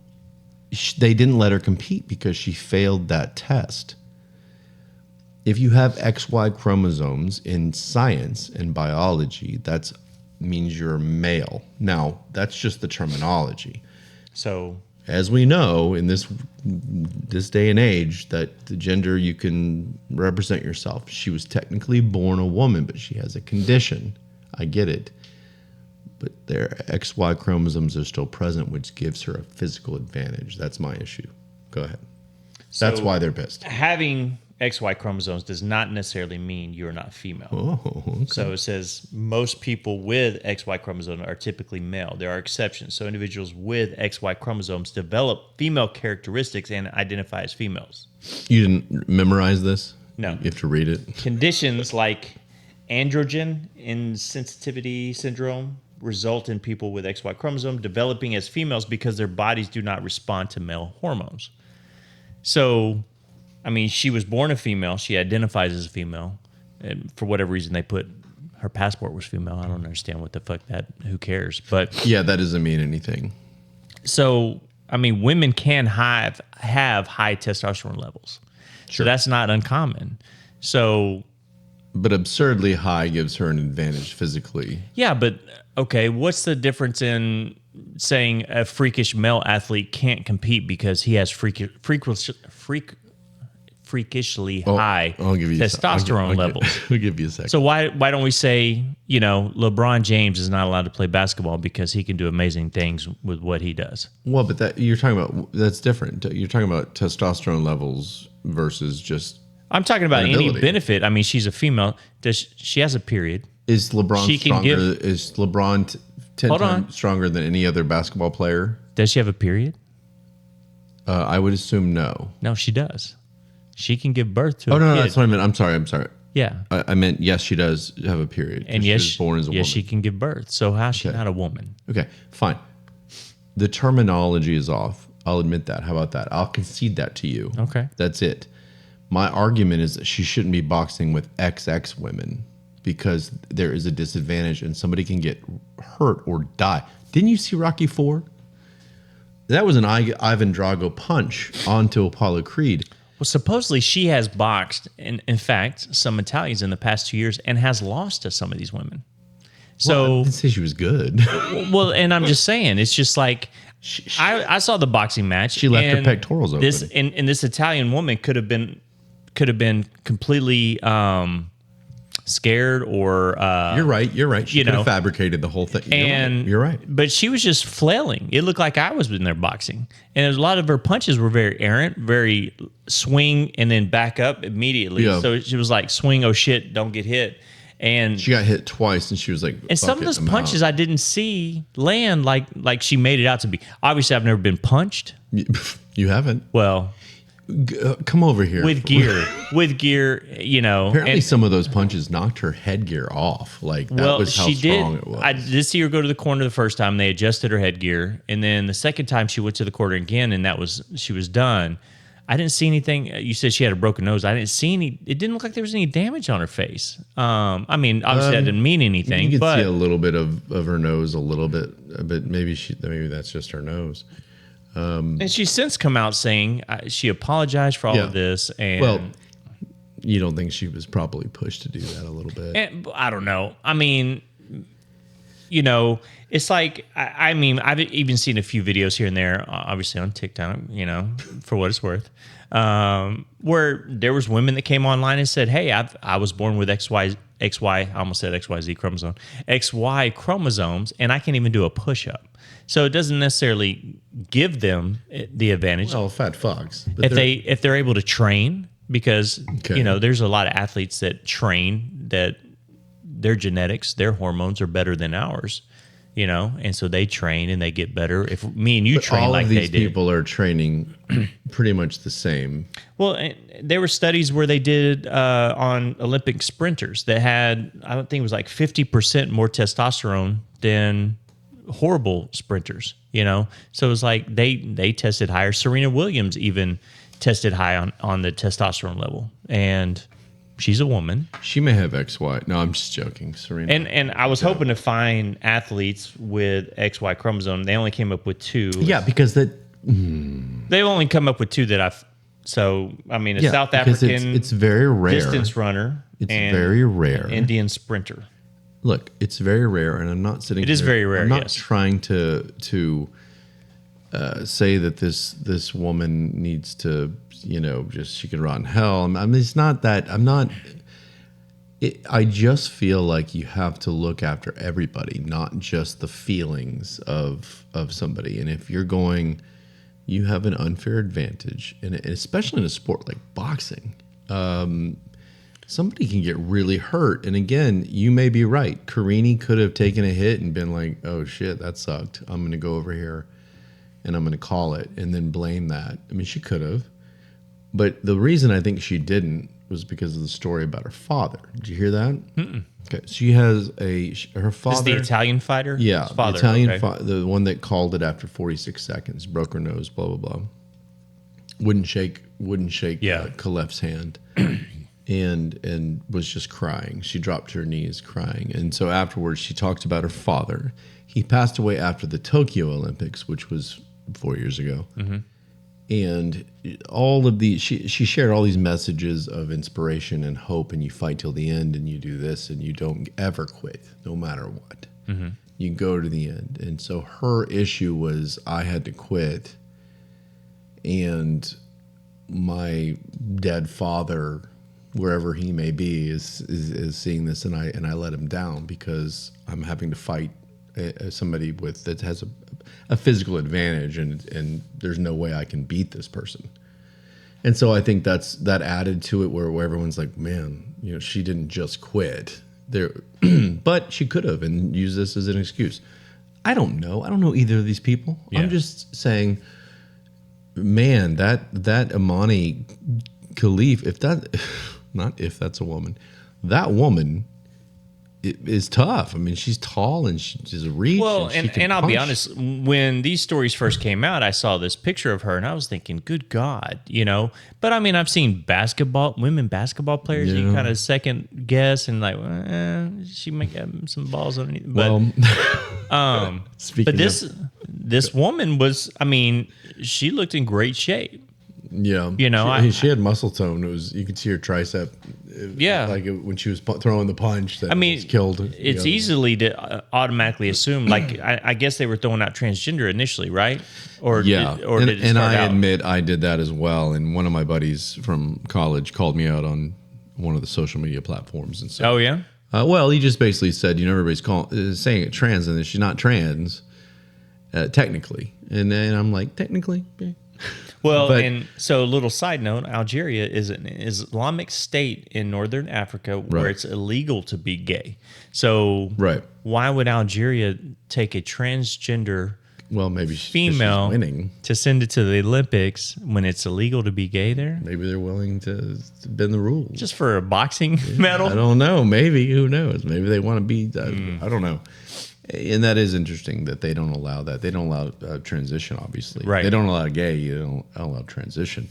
they didn't let her compete because she failed that test. If you have XY chromosomes in science and biology, that means you're male. Now, that's just the terminology. So, as we know, in this day and age, that the gender, you can represent yourself. She was technically born a woman, but she has a condition. I get it. But their XY chromosomes are still present, which gives her a physical advantage. That's my issue. Go ahead. That's why they're pissed. Having XY chromosomes does not necessarily mean you're not female. Oh, okay. So it says most people with XY chromosomes are typically male. There are exceptions. So individuals with XY chromosomes develop female characteristics and identify as females. You didn't memorize this? No. You have to read it? Conditions like androgen insensitivity syndrome result in people with XY chromosome developing as females because their bodies do not respond to male hormones. So, I mean, she was born a female. She identifies as a female. And for whatever reason, they put her passport was female. I don't understand what the fuck that, who cares? But yeah, that doesn't mean anything. So, I mean, women can have high testosterone levels. Sure. So that's not uncommon. So, but absurdly high gives her an advantage physically. Yeah, but okay, what's the difference in saying a freakish male athlete can't compete because he has freakishly high testosterone levels? I'll give you a second. So why don't we say, LeBron James is not allowed to play basketball because he can do amazing things with what he does? Well, but that's different. You're talking about testosterone levels versus just. I'm talking about any benefit. I mean, she's a female. She has a period. Is LeBron stronger? Is LeBron 10 times stronger than any other basketball player? Does she have a period? I would assume no. No, she does. She can give birth to a kid. No, that's what I meant. I'm sorry. Yeah. I meant, yes, she does have a period. And yes, she was born as a woman. Yes, she can give birth. So how's she not a woman? Okay, fine. The terminology is off. I'll admit that. How about that? I'll concede that to you. Okay. That's it. My argument is that she shouldn't be boxing with XX women because there is a disadvantage and somebody can get hurt or die. Didn't you see Rocky IV? That was an Ivan Drago punch onto Apollo Creed. Well, supposedly she has boxed, in fact, some Italians in the past 2 years and has lost to some of these women. So I didn't say she was good. Well, and I'm just saying, it's just like I saw the boxing match. She left her pectorals open. And this Italian woman could have been completely scared or You're right. She you could know, have fabricated the whole thing. You're right. But she was just flailing. It looked like I was in there boxing, and a lot of her punches were very errant, very swing and then back up immediately. Yeah. So she was like, swing, oh shit, don't get hit. And She got hit twice, and she was like, and some of those punches I didn't see land like she made it out to be. Obviously, I've never been punched. You haven't. Well, Come over here. with gear, you know. Apparently, and, some of those punches knocked her headgear off. Like, that well, was how she strong did. it was. I did see her go to the corner the first time. They adjusted her headgear, and then the second time she went to the corner again, and she was done. I didn't see anything. You said she had a broken nose. I didn't see any. It didn't look like there was any damage on her face. I mean, obviously, that didn't mean anything. You could but see a little bit of her nose, a little bit, but maybe that's just her nose. And she's since come out saying she apologized for all of this. And well, you don't think she was probably pushed to do that a little bit? And I don't know. I mean, you know, it's like, I mean, I've even seen a few videos here and there, obviously on TikTok, you know, for what it's worth, where there was women that came online and said, hey, I was born with XY, I almost said XYZ chromosome, XY chromosomes, and I can't even do a push-up. So it doesn't necessarily give them the advantage. Well, fat fucks. If they're able to train, because you know, there's a lot of athletes that train that their genetics, their hormones are better than ours, you know, and so they train and they get better. If me and you train like they did, all of these people are training pretty much the same. Well, there were studies where they did on Olympic sprinters that had, I don't think it was like 50% more testosterone than horrible sprinters, you know. So it was like they tested higher. Serena Williams even tested high on the testosterone level, and she's a woman. She may have XY. No, I'm just joking. Serena. And I was hoping to find athletes with XY chromosome. They only came up with 2. Yeah, because they've only come up with 2 that I've. So I mean, a South African. It's very rare. Distance runner. It's very rare. An Indian sprinter. Look, it's very rare, and I'm not sitting. It is very rare. I'm not trying to say that this woman needs to, you know, just she could rot in hell. I mean, it's not that. I'm not. I just feel like you have to look after everybody, not just the feelings of somebody. And if you're going, you have an unfair advantage, and especially in a sport like boxing. Somebody can get really hurt. And again, you may be right. Carini could have taken a hit and been like, oh shit, that sucked. I'm going to go over here and I'm going to call it and then blame that. I mean, she could have. But the reason I think she didn't was because of the story about her father. Did you hear that? Mm-mm. Okay. She has her father. Is the Italian fighter? Yeah. Father, the Italian the one that called it after 46 seconds, broke her nose, blah, blah, blah. Wouldn't shake Khelif's hand. And was just crying. She dropped to her knees crying. And so afterwards, she talked about her father. He passed away after the Tokyo Olympics, which was 4 years ago. Mm-hmm. And all of these, she shared all these messages of inspiration and hope, and you fight till the end, and you do this, and you don't ever quit, no matter what. Mm-hmm. You go to the end. And so her issue was, I had to quit, and my dead father, wherever he may be, is seeing this, and I let him down because I'm having to fight somebody that has a physical advantage, and there's no way I can beat this person. And so I think that added to it where everyone's like, man, you know, she didn't just quit there, but she could have and used this as an excuse. I don't know either of these people. Yeah. I'm just saying, man, that Imane Khelif, not if that's a woman, that woman is tough. I mean, she's tall and she's a reach. Well, and I'll be honest, when these stories first came out, I saw this picture of her and I was thinking, good God, you know. But I mean, I've seen women basketball players, you kind of second guess and like, she might have some balls underneath. But, but this woman was, I mean, she looked in great shape. Yeah, you know, she had muscle tone. You could see her tricep. Yeah, like when she was throwing the punch. That I mean, was killed. It's easily to automatically assume. Like I guess they were throwing out transgender initially, right? Or yeah, did it and start I out? admit I did that as well. And one of my buddies from college called me out on one of the social media platforms, and so. Oh yeah. Well, he just basically said, everybody's saying it trans, and she's not trans, technically. And then I'm like, technically? Yeah. Well, and so a little side note, Algeria is an Islamic state in northern Africa where it's illegal to be gay. So why would Algeria take a transgender maybe female she's winning to send it to the Olympics when it's illegal to be gay there? Maybe they're willing to bend the rules. Just for a boxing medal? I don't know. Maybe. Who knows? Maybe they want to be... I don't know. And that is interesting that they don't allow that. They don't allow transition, obviously. Right. They don't allow gay. You don't allow transition.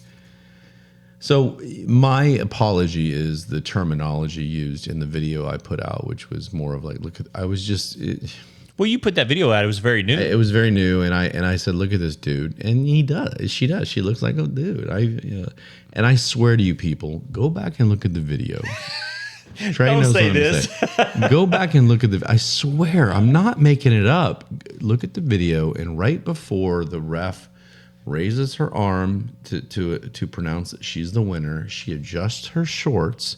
So my apology is the terminology used in the video I put out, which was more of like, well, you put that video out. It was very new. It was very new, and I said, "Look at this dude," and he does. She does. She looks like a dude. And I swear to you, people, go back and look at the video. Trey Don't knows say what this. I'm saying. Go back and look at I swear, I'm not making it up. Look at the video, and right before the ref raises her arm to pronounce that she's the winner, she adjusts her shorts,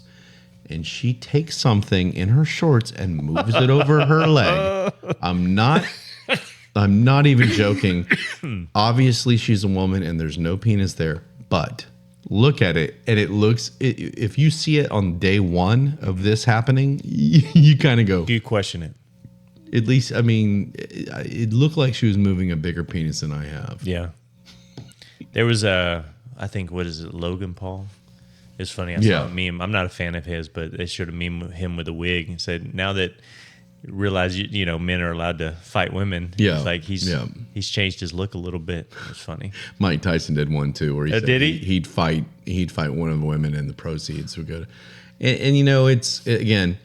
and she takes something in her shorts and moves it over her leg. I'm not even joking. Obviously, she's a woman, and there's no penis there, but look at it, and it looks... if you see it on day one of this happening, you kind of go... You question it. At least, I mean, it looked like she was moving a bigger penis than I have. Yeah. There was I think, what is it, Logan Paul? It's funny. I saw a meme. I'm not a fan of his, but they showed a meme of him with a wig and said, now that realize men are allowed to fight women. Yeah, it's like he's changed his look a little bit. It's funny. Mike Tyson did one too, where he said did he? He'd fight one of the women, and the proceeds would go to. And it's again,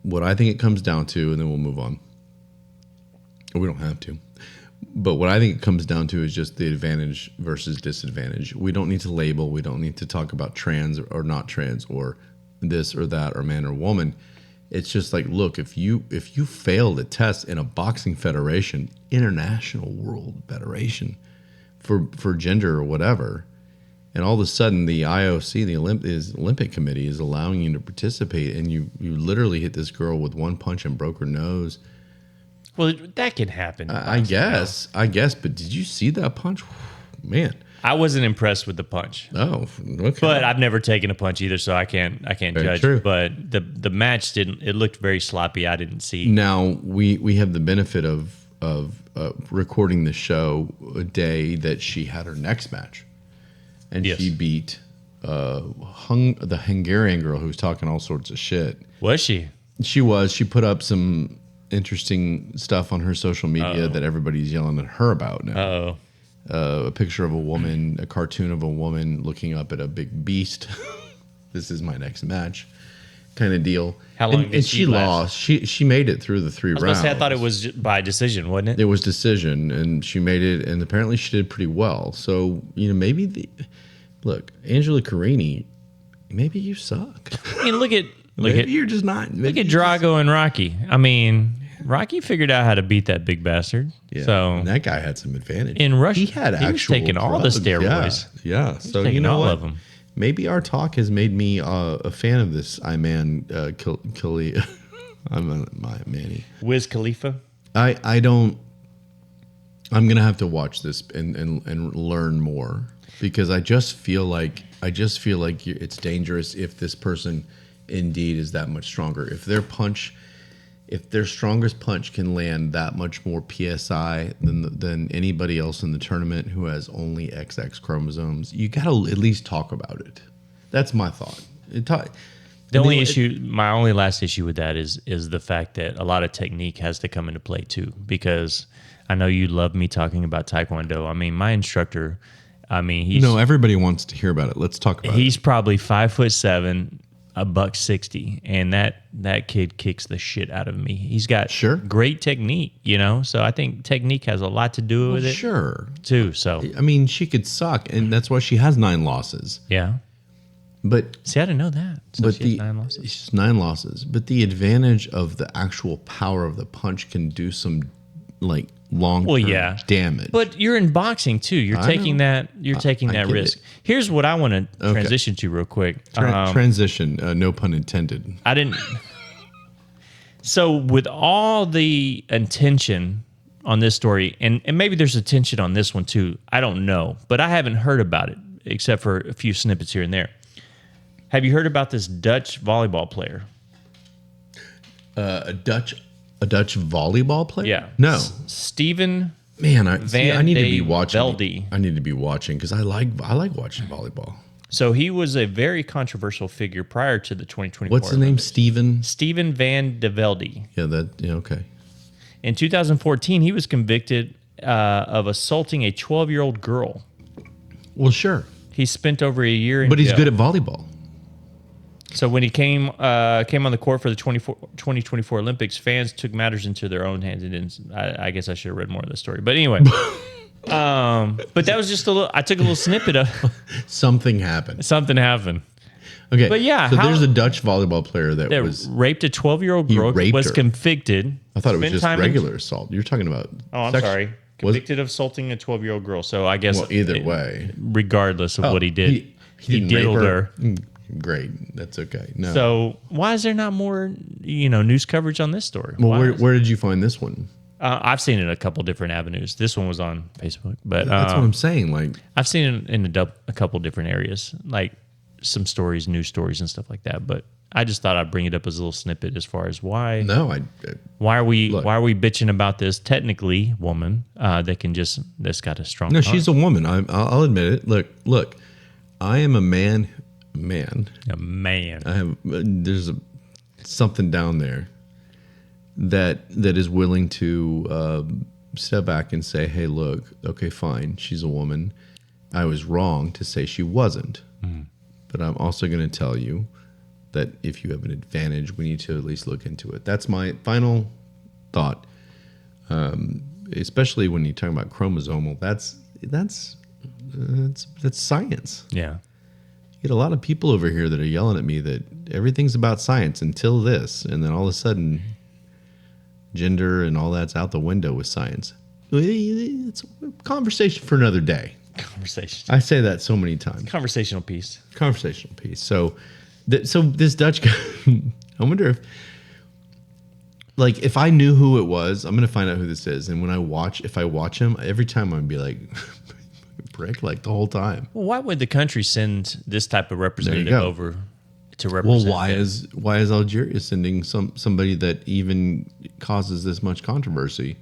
what I think it comes down to, and then we'll move on. We don't have to, but what I think it comes down to is just the advantage versus disadvantage. We don't need to label. We don't need to talk about trans or not trans or this or that or man or woman. It's just like, look, if you fail the test in a boxing federation, international world federation for gender or whatever, and all of a sudden the IOC, the Olympic Committee, is allowing you to participate, and you literally hit this girl with one punch and broke her nose. Well, that can happen. I guess. But did you see that punch? Man. I wasn't impressed with the punch. Oh, okay. But I've never taken a punch either, so I can't very judge. True. But the match didn't. It looked very sloppy. I didn't see. Now we have the benefit of recording the show a day that she had her next match, and she beat the Hungarian girl who was talking all sorts of shit. Was she? She was. She put up some interesting stuff on her social media that everybody's yelling at her about now. A picture of a woman, a cartoon of a woman looking up at a big beast. This is my next match, kind of deal. How long did she lost? She made it through the 3 rounds. I thought it was by decision, wasn't it? It was decision, and she made it, and apparently she did pretty well. So maybe look, Angela Carini, maybe you suck. I mean, look at you're just not. Look at Drago and Rocky. I mean, Rocky figured out how to beat that big bastard. Yeah, so and that guy had some advantage. In Russia, he was taking all the steroids. Yeah. So you know what? Of them. Maybe our talk has made me a fan of this Imane Khelif. I'm Manny. Wiz Khalifa. I don't. I'm gonna have to watch this and learn more, because I just feel like it's dangerous if this person indeed is that much stronger. If their strongest punch can land that much more PSI than anybody else in the tournament who has only XX chromosomes, you got to at least talk about it. That's my thought. My only last issue with that is the fact that a lot of technique has to come into play too, because I know you love me talking about Taekwondo. I mean, my instructor, everybody wants to hear about it. Let's talk about it. He's probably 5'7", $160, and that kid kicks the shit out of me. He's got great technique, So I think technique has a lot to do with it. Sure, too. So I mean, she could suck, and that's why she has 9 losses. Yeah, but see, I didn't know that. So she has 9 losses. She's 9 losses, but the advantage of the actual power of the punch can do some long-term damage. But you're in boxing too. You're taking that. You're taking that risk. Here's what I want to transition to real quick. Transition, no pun intended. I didn't. So with all the attention on this story, and maybe there's attention on this one too. I don't know, but I haven't heard about it except for a few snippets here and there. Have you heard about this Dutch volleyball player? A Dutch volleyball player? Yeah. No. Steven Man, I need to be watching. Velde. I need to be watching because I like watching volleyball. So he was a very controversial figure prior to the 2024 What's the name? Steven van de Velde. Yeah, okay. In 2014, he was convicted of assaulting a 12-year-old girl. Well, sure. He spent over a year in But he's jail. good at volleyball. So when he came on the court for the 2024 Olympics, fans took matters into their own hands. And I guess I should have read more of the story. But anyway, but that was just a little. I took a little snippet of something happened. Something happened. Okay, but yeah, so there's a Dutch volleyball player that was raped a 12-year-old girl. Was her. Convicted. I thought it was just regular assault. You're talking about. Oh, I'm sorry. Convicted of assaulting a 12-year-old girl. So I guess either way, regardless of what he did, he diddled her. Great, that's okay. No. So why is there not more, news coverage on this story? Well, where did you find this one? I've seen it in a couple different avenues. This one was on Facebook, but that's what I'm saying. Like I've seen it in a couple different areas, like some stories, news stories, and stuff like that. But I just thought I'd bring it up as a little snippet as far as why. No, why are we bitching about this technically woman that's got a strong. No, she's a woman. I'll admit it. Look, I am a man. A man. I have. There's something down there that is willing to step back and say, "Hey, look, okay, fine. She's a woman. I was wrong to say she wasn't, but I'm also going to tell you that if you have an advantage, we need to at least look into it." That's my final thought. Especially when you're talking about chromosomal, that's science. Yeah. You get a lot of people over here that are yelling at me that everything's about science until this, and then all of a sudden, gender and all that's out the window with science. It's a conversation for another day. Conversation. I say that so many times. Conversational piece. So this Dutch guy, I wonder if I knew who it was, I'm going to find out who this is. And if I watch him, every time I'm going to be like, prick, like the whole time. Well, why would the country send this type of representative over to represent? Well, why is Algeria sending somebody that even causes this much controversy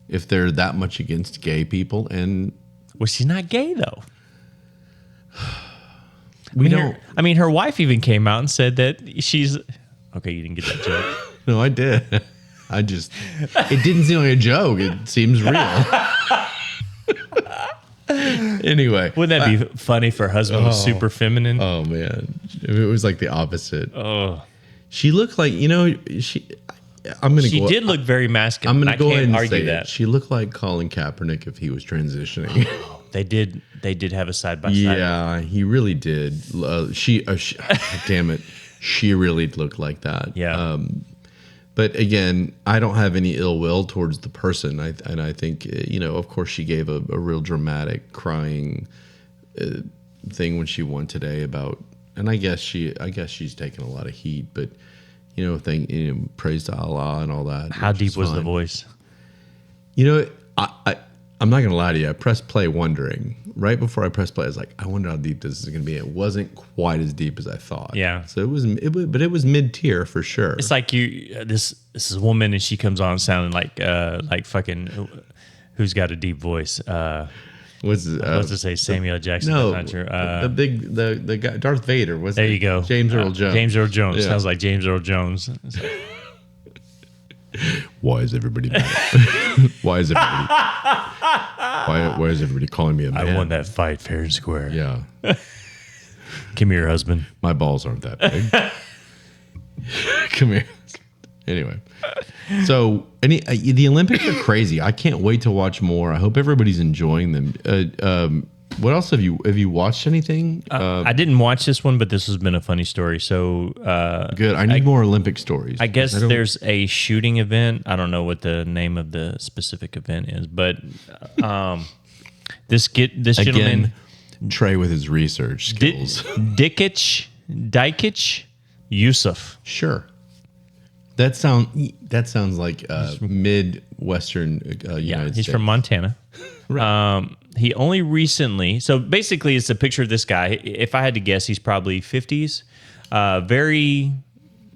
if they're that much against gay people? And well, she's not gay though. Her wife even came out and said that she's okay. You didn't get that joke. No, I did. It didn't seem like a joke. It seems real. Anyway, wouldn't that be funny if her husband was super feminine? Oh man, if it was like the opposite. Oh, she looked like she did look very masculine. I'm going to go ahead and argue say that she looked like Colin Kaepernick if he was transitioning. They did have a side by side. Yeah, he really did. Damn it, she really looked like that. Yeah. But again, I don't have any ill will towards the person. I think, of course, she gave a real dramatic crying thing when she won today about, and I guess she's taken a lot of heat, but praise to Allah and all that. How deep was the voice? I'm not gonna lie to you. I pressed play wondering. Right before I pressed play, I was like, I wonder how deep this is gonna be. It wasn't quite as deep as I thought. Yeah. So but it was mid tier for sure. It's like this is a woman and she comes on sounding like fucking who's got a deep voice. What's to say Samuel Jackson? No, That's not true. The guy, Darth Vader. There you go. James Earl Jones. James Earl Jones. Yeah. Sounds like James Earl Jones. Why is everybody mad? Why is everybody calling me a man? I won that fight fair and square. Yeah. Come here, husband. My balls aren't that big. Come here. Anyway, so the Olympics are crazy. I can't wait to watch more. I hope everybody's enjoying them. What else have you watched anything? I didn't watch this one, but this has been a funny story. So Good. I need more Olympic stories. I guess there's a shooting event. I don't know what the name of the specific event is, but this gentleman, Trey with his research skills. Dikic Yusuf. Sure. That sounds like Midwestern United States. He's from Montana. Right. He only recently, so basically it's a picture of this guy. If I had to guess, he's probably 50s. Very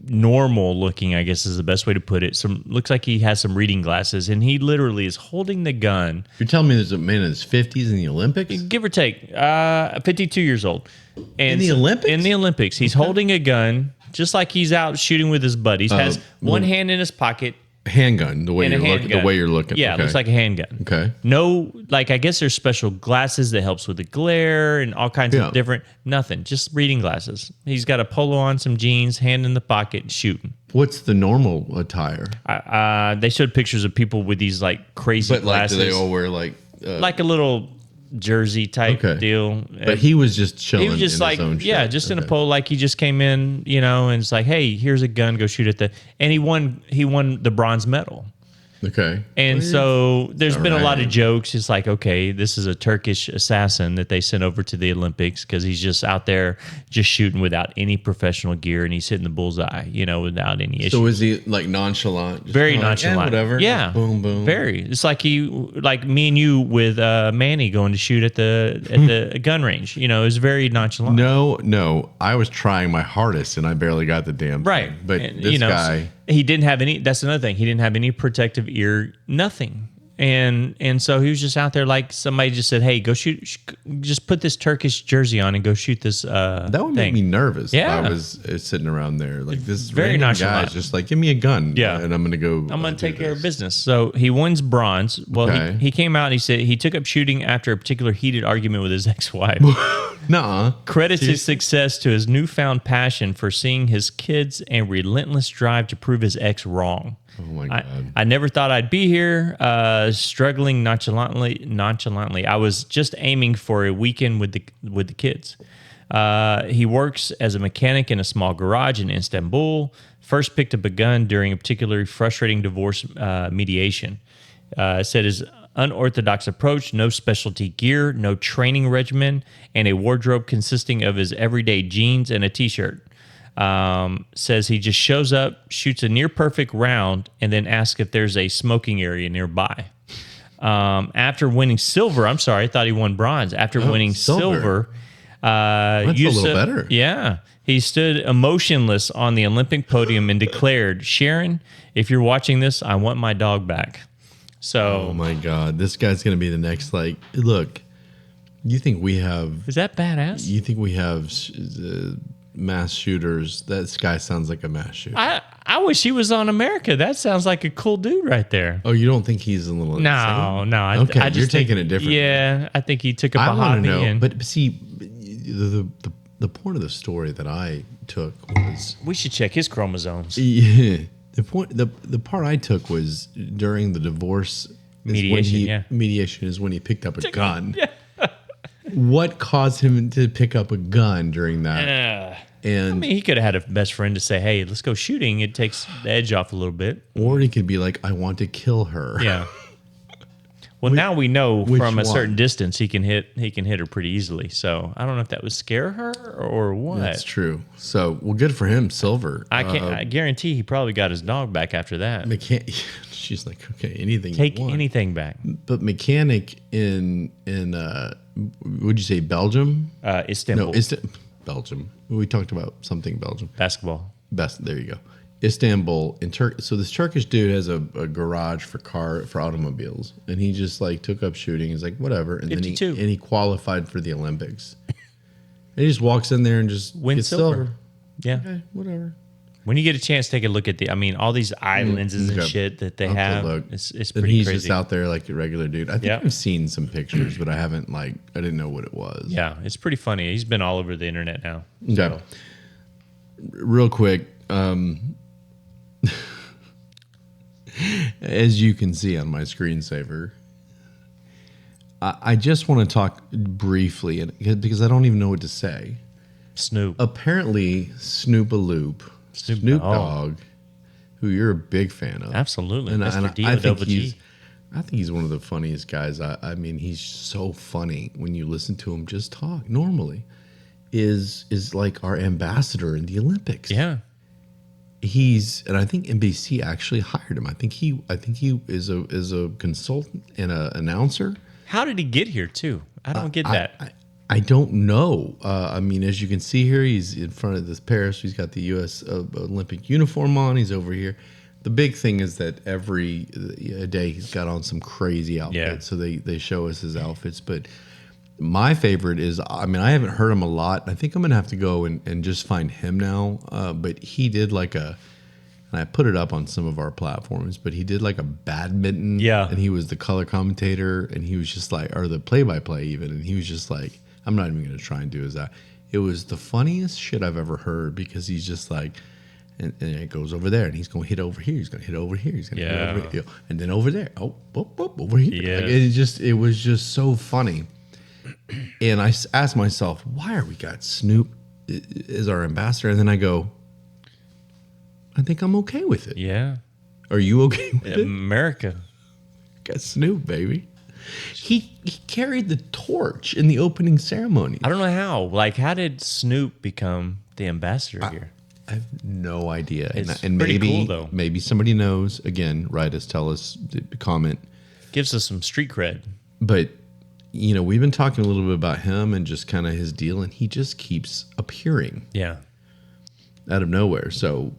normal looking, I guess is the best way to put it. Looks like he has some reading glasses, and he literally is holding the gun. You're telling me there's a man in his 50s in the Olympics? Give or take, 52 years old. And in the Olympics? In the Olympics. He's holding a gun, just like he's out shooting with his buddies. Has one hand in his pocket. Handgun, the way you're looking. Yeah, okay. It looks like a handgun. Okay. No, like I guess there's special glasses that helps with the glare and all kinds of different. Nothing, just reading glasses. He's got a polo on, some jeans, hand in the pocket, shooting. What's the normal attire? They showed pictures of people with these like crazy glasses. Do they all wear like a little jersey type deal? But he was just chilling. He was just in like, his own shirt. just in a pole, like he just came in, and it's like, hey, here's a gun, go shoot at and he won the bronze medal. Okay. And so there's been a lot of jokes. It's like, okay, this is a Turkish assassin that they sent over to the Olympics because he's just out there just shooting without any professional gear, and he's hitting the bullseye, without any issue. So is he like nonchalant? Very nonchalant. Whatever. Yeah. Just boom, boom. Very. It's like like me and you with Manny going to shoot at the gun range. It was very nonchalant. No. I was trying my hardest and I barely got the damn thing. Right. But this guy. He didn't have any. That's another thing. He didn't have any protective ear. Nothing. And so he was just out there like somebody just said, "Hey, go shoot. Just put this Turkish jersey on and go shoot this." That would make me nervous. Yeah. If I was sitting around there like this very nonchalant. guy's just like, give me a gun. Yeah. And I'm gonna go. I'm gonna take care of business. So he wins bronze. Well, he came out and he said he took up shooting after a particular heated argument with his ex-wife. Nuh-uh. Credits his success to his newfound passion for seeing his kids and relentless drive to prove his ex wrong. Oh my God. I never thought I'd be here, struggling nonchalantly. I was just aiming for a weekend with the kids. He works as a mechanic in a small garage in Istanbul. First picked up a gun during a particularly frustrating divorce mediation. Said his unorthodox approach, no specialty gear, no training regimen, and a wardrobe consisting of his everyday jeans and a t-shirt. Says he just shows up, shoots a near perfect round, and then asks if there's a smoking area nearby. After winning silver, I thought he won bronze. After winning silver, that's Yusuf, a little better. Yeah. He stood emotionless on the Olympic podium and declared, "Sharon, if you're watching this, I want my dog back." So, oh my God, this guy's gonna be the next. Like, look, you think we have? Is that badass? You think we have mass shooters? That guy sounds like a mass shooter. I wish he was on America. That sounds like a cool dude right there. Oh, you don't think he's a little? No. Okay, I just you're taking it different. Yeah, I think he took up a hobby. Know, but see, the point of the story that I took was we should check his chromosomes. Yeah. The part I took was during the divorce mediation is when he picked up a gun. Yeah. What caused him to pick up a gun during that? And he could have had a best friend to say, "Hey, let's go shooting." It takes the edge off a little bit. Or he could be like, "I want to kill her." Yeah. Well, now we know from a certain distance he can hit her pretty easily. So I don't know if that would scare her or what. That's true. So good for him, silver. I guarantee he probably got his dog back after that. She's like, okay, anything. Take you want. Anything back. But mechanic in would you say Belgium? Istanbul. No, Belgium. We talked about something Belgium. Basketball. There you go. Istanbul in Turkey. So this Turkish dude has a garage for automobiles, and he just like took up shooting. He's like, whatever, and 52. then he qualified for the Olympics. And he just walks in there and just wins silver. Yeah, okay, whatever. When you get a chance, take a look at all these eye lenses and shit that they have. It's pretty and he's crazy. just out there like a regular dude. I think I've seen some pictures, but I didn't know what it was. Yeah, it's pretty funny. He's been all over the internet now. Okay. So. Real quick, as you can see on my screensaver, I just want to talk briefly, because I don't even know what to say. Snoop. Apparently, Snoop Dogg, who you're a big fan of. Absolutely. And Mr. I think D-O-double-G. I think he's one of the funniest guys. I mean, he's so funny when you listen to him just talk normally. Is like our ambassador in the Olympics. Yeah. And I think NBC actually hired him. I think he is a consultant and an announcer. How did he get here too? I don't get that. I don't know. I mean, as you can see here, he's in front of this Paris. He's got the U.S. Olympic uniform on. He's over here. The big thing is that every day he's got on some crazy outfit. Yeah. So they show us his outfits. But my favorite is, I mean, I haven't heard him a lot. I think I'm going to have to go and just find him now. But he did like and I put it up on some of our platforms, but he did like a badminton. Yeah. And he was the color commentator, and he was just like, or the play-by-play even. And he was just like, I'm not even going to try and do that. It was the funniest shit I've ever heard, because he's just like, and it goes over there, and he's going to hit over here. He's going to hit over here. He's going to hit over here. And then over there. Oh, over here. Yeah. Like, it was just so funny. And I asked myself, why are we got Snoop as our ambassador? And then I go, I think I'm okay with it. Yeah. Are you okay with it? America. Got Snoop, baby. He carried the torch in the opening ceremony. I don't know how. Like, how did Snoop become the ambassador here? I have no idea. It's and pretty maybe, cool, though. Maybe somebody knows. Again, write us, tell us, comment. Gives us some street cred. But, you know, we've been talking a little bit about him and just kind of his deal, and he just keeps appearing Yeah. out of nowhere. So,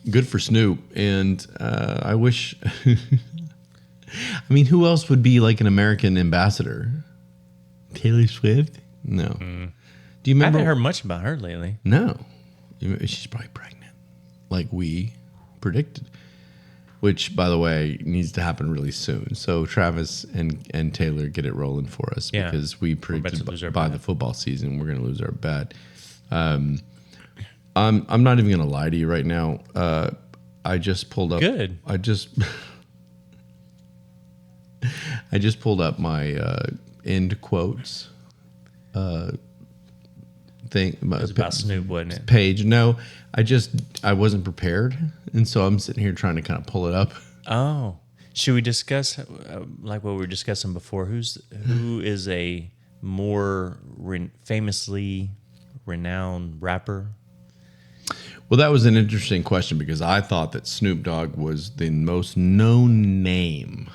good for Snoop. And I wish... I mean, who else would be like an American ambassador? Taylor Swift? No. Do you I remember? haven't heard much about her lately. No. She's probably pregnant, like we predicted. Which, by the way, needs to happen really soon. So Travis and Taylor get it rolling for us, Yeah. because we about to lose predicted our by bet. the football season we're going to lose our bet. I'm not even going to lie to you right now. I just pulled up. Good. I just pulled up my end quotes thing. It was about Snoop, wasn't it? Page. No, I wasn't prepared, and so I'm sitting here trying to kind of pull it up. Oh. Should we discuss, like what we were discussing before, who is a more famously renowned rapper? Well, that was an interesting question, because I thought that Snoop Dogg was the most known name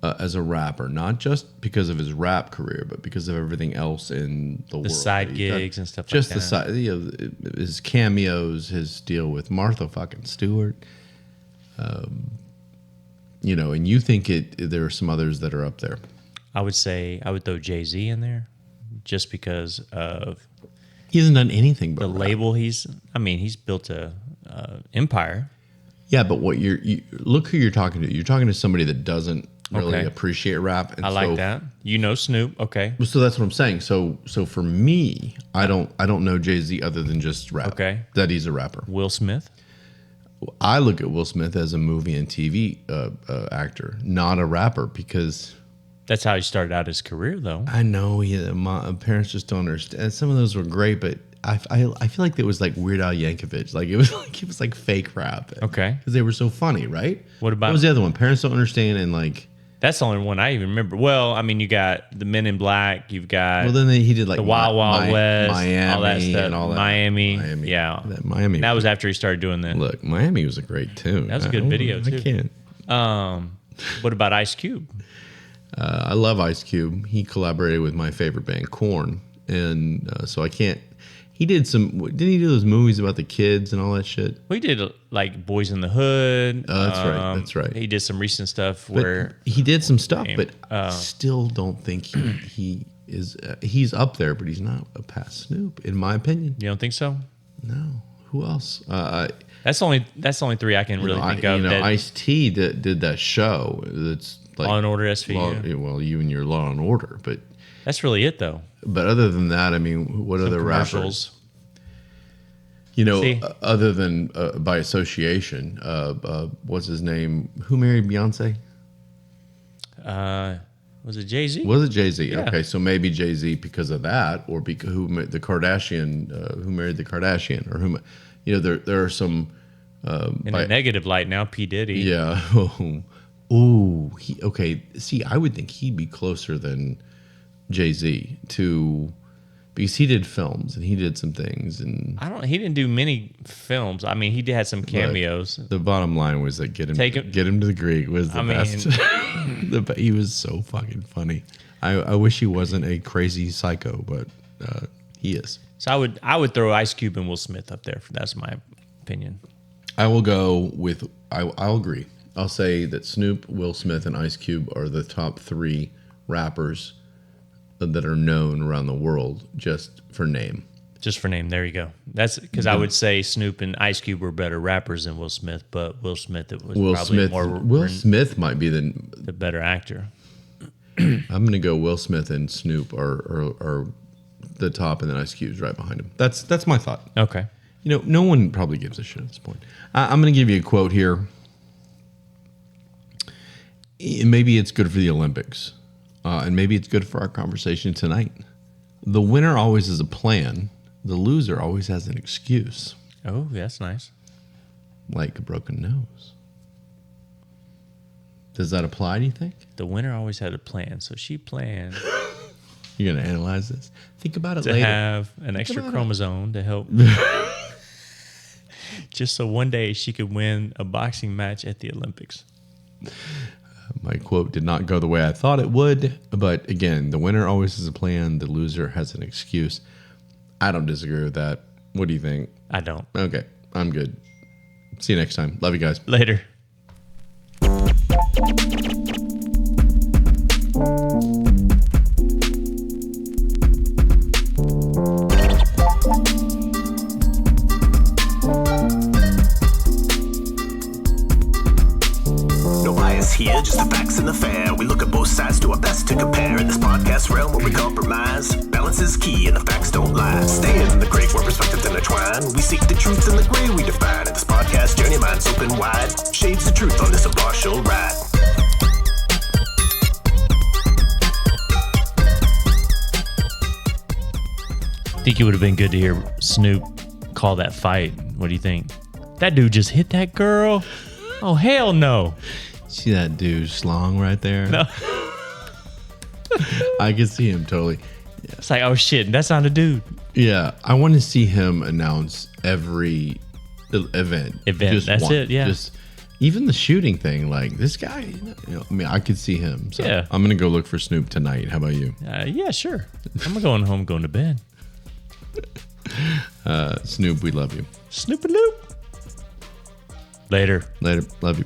as a rapper, not just because of his rap career, but because of everything else in the world. The side that he's done. gigs and stuff like Just that. the side, his cameos, his deal with Martha fucking Stewart. You know, and you think there are some others that are up there. I would throw Jay-Z in there, just because of He hasn't done anything but the rap. label he's built a empire. Yeah, but what look who you're talking to. You're talking to somebody that doesn't really Okay. appreciate rap. And I like that. You know Snoop, okay. So that's what I'm saying. So for me, I don't know Jay-Z other than just rap. Okay. That he's a rapper. Will Smith. I look at Will Smith as a movie and TV actor, not a rapper, because That's how he started out his career, though. I know my parents just don't understand. Some of those were great, but I feel like it was like Weird Al Yankovic. Like it was like fake rap. Okay. Because they were so funny, right? What about- what was the other one? Parents Don't Understand, and like. That's the only one I even remember. Well, I mean, you got the Men in Black. You've got Well, then he did like the Wild Wild West, Miami, all that stuff. and all that. Miami. Miami. Yeah. Miami. That was after he started doing that. Look, Miami was a great tune. That was a good video, too. I can't. What about Ice Cube? I love Ice Cube. He collaborated with my favorite band, Korn, and so I can't. He did didn't he do those movies about the kids and all that shit? We did like Boys in the Hood. Oh, that's right. That's right. He did some recent stuff But where he did some stuff, but I still don't think he is. He's up there, but he's not a past Snoop, in my opinion. you don't think so? No. Who else? That's only three I can really think of. that Ice-T did that show. That's like Law and Order SVU. Well, you and your Law and Order, but That's really it, though. other than that, I mean, what Some other rappers? commercials. You know, See? other than by association, what's his name? Who married Beyonce? Was it Jay-Z? Was it Jay-Z? Yeah. Okay, so maybe Jay-Z because of that, or because who married the Kardashian, or who, there are some. In a negative light now, P. Diddy. Yeah. Oh, okay. See, I would think he'd be closer than Jay-Z because he did films and he did some things, and He didn't do many films. I mean, he had some cameos. the bottom line was that get him to the Greek was the best. He was so fucking funny. I wish he wasn't a crazy psycho, but he is. So I would throw Ice Cube and Will Smith up there. That's my opinion. I will go with. I'll agree. I'll say that Snoop, Will Smith, and Ice Cube are the top 3 rappers that are known around the world just for name. Just for name, there you go. That's because I would say Snoop and Ice Cube were better rappers than Will Smith, but Will Smith Will Smith might be the better actor. I'm going to go Will Smith and Snoop are the top, and then Ice Cube's right behind him. That's my thought. Okay. No one probably gives a shit at this point. I'm going to give you a quote here. Maybe it's good for the Olympics, and maybe it's good for our conversation tonight. The winner always has a plan. The loser always has an excuse. Oh, that's nice. Like a broken nose. Does that apply, do you think? The winner always had a plan, so she planned. You're going to analyze this? Think about it to later. Have an extra chromosome to help. Just so one day she could win a boxing match at the Olympics. My quote did not go the way I thought it would, but again, the winner always has a plan. The loser has an excuse. I don't disagree with that. What do you think? I don't. Okay, I'm good. See you next time. Love you guys. Later. Here, just the facts and the fair. We look at both sides, do our best to compare. In this podcast realm where we compromise, balance is key and the facts don't lie. Stay in the great where perspectives intertwine. We seek the truth in the gray we define. In this podcast journey, minds open wide. Shades the truth on this impartial ride. I think it would have been good to hear Snoop call that fight. What do you think? That dude just hit that girl? Oh, hell no. See that dude schlong right there? No. I can see him totally. Yeah. It's like, oh shit, that's not a dude. Yeah, I want to see him announce every event. Just that's one. It, yeah. Just even the shooting thing, like this guy, I mean, I could see him. So yeah. I'm going to go look for Snoop tonight. How about you? Yeah, sure. I'm going home, going to bed. Snoop, we love you. Snoop-a-loop. Later. Love you.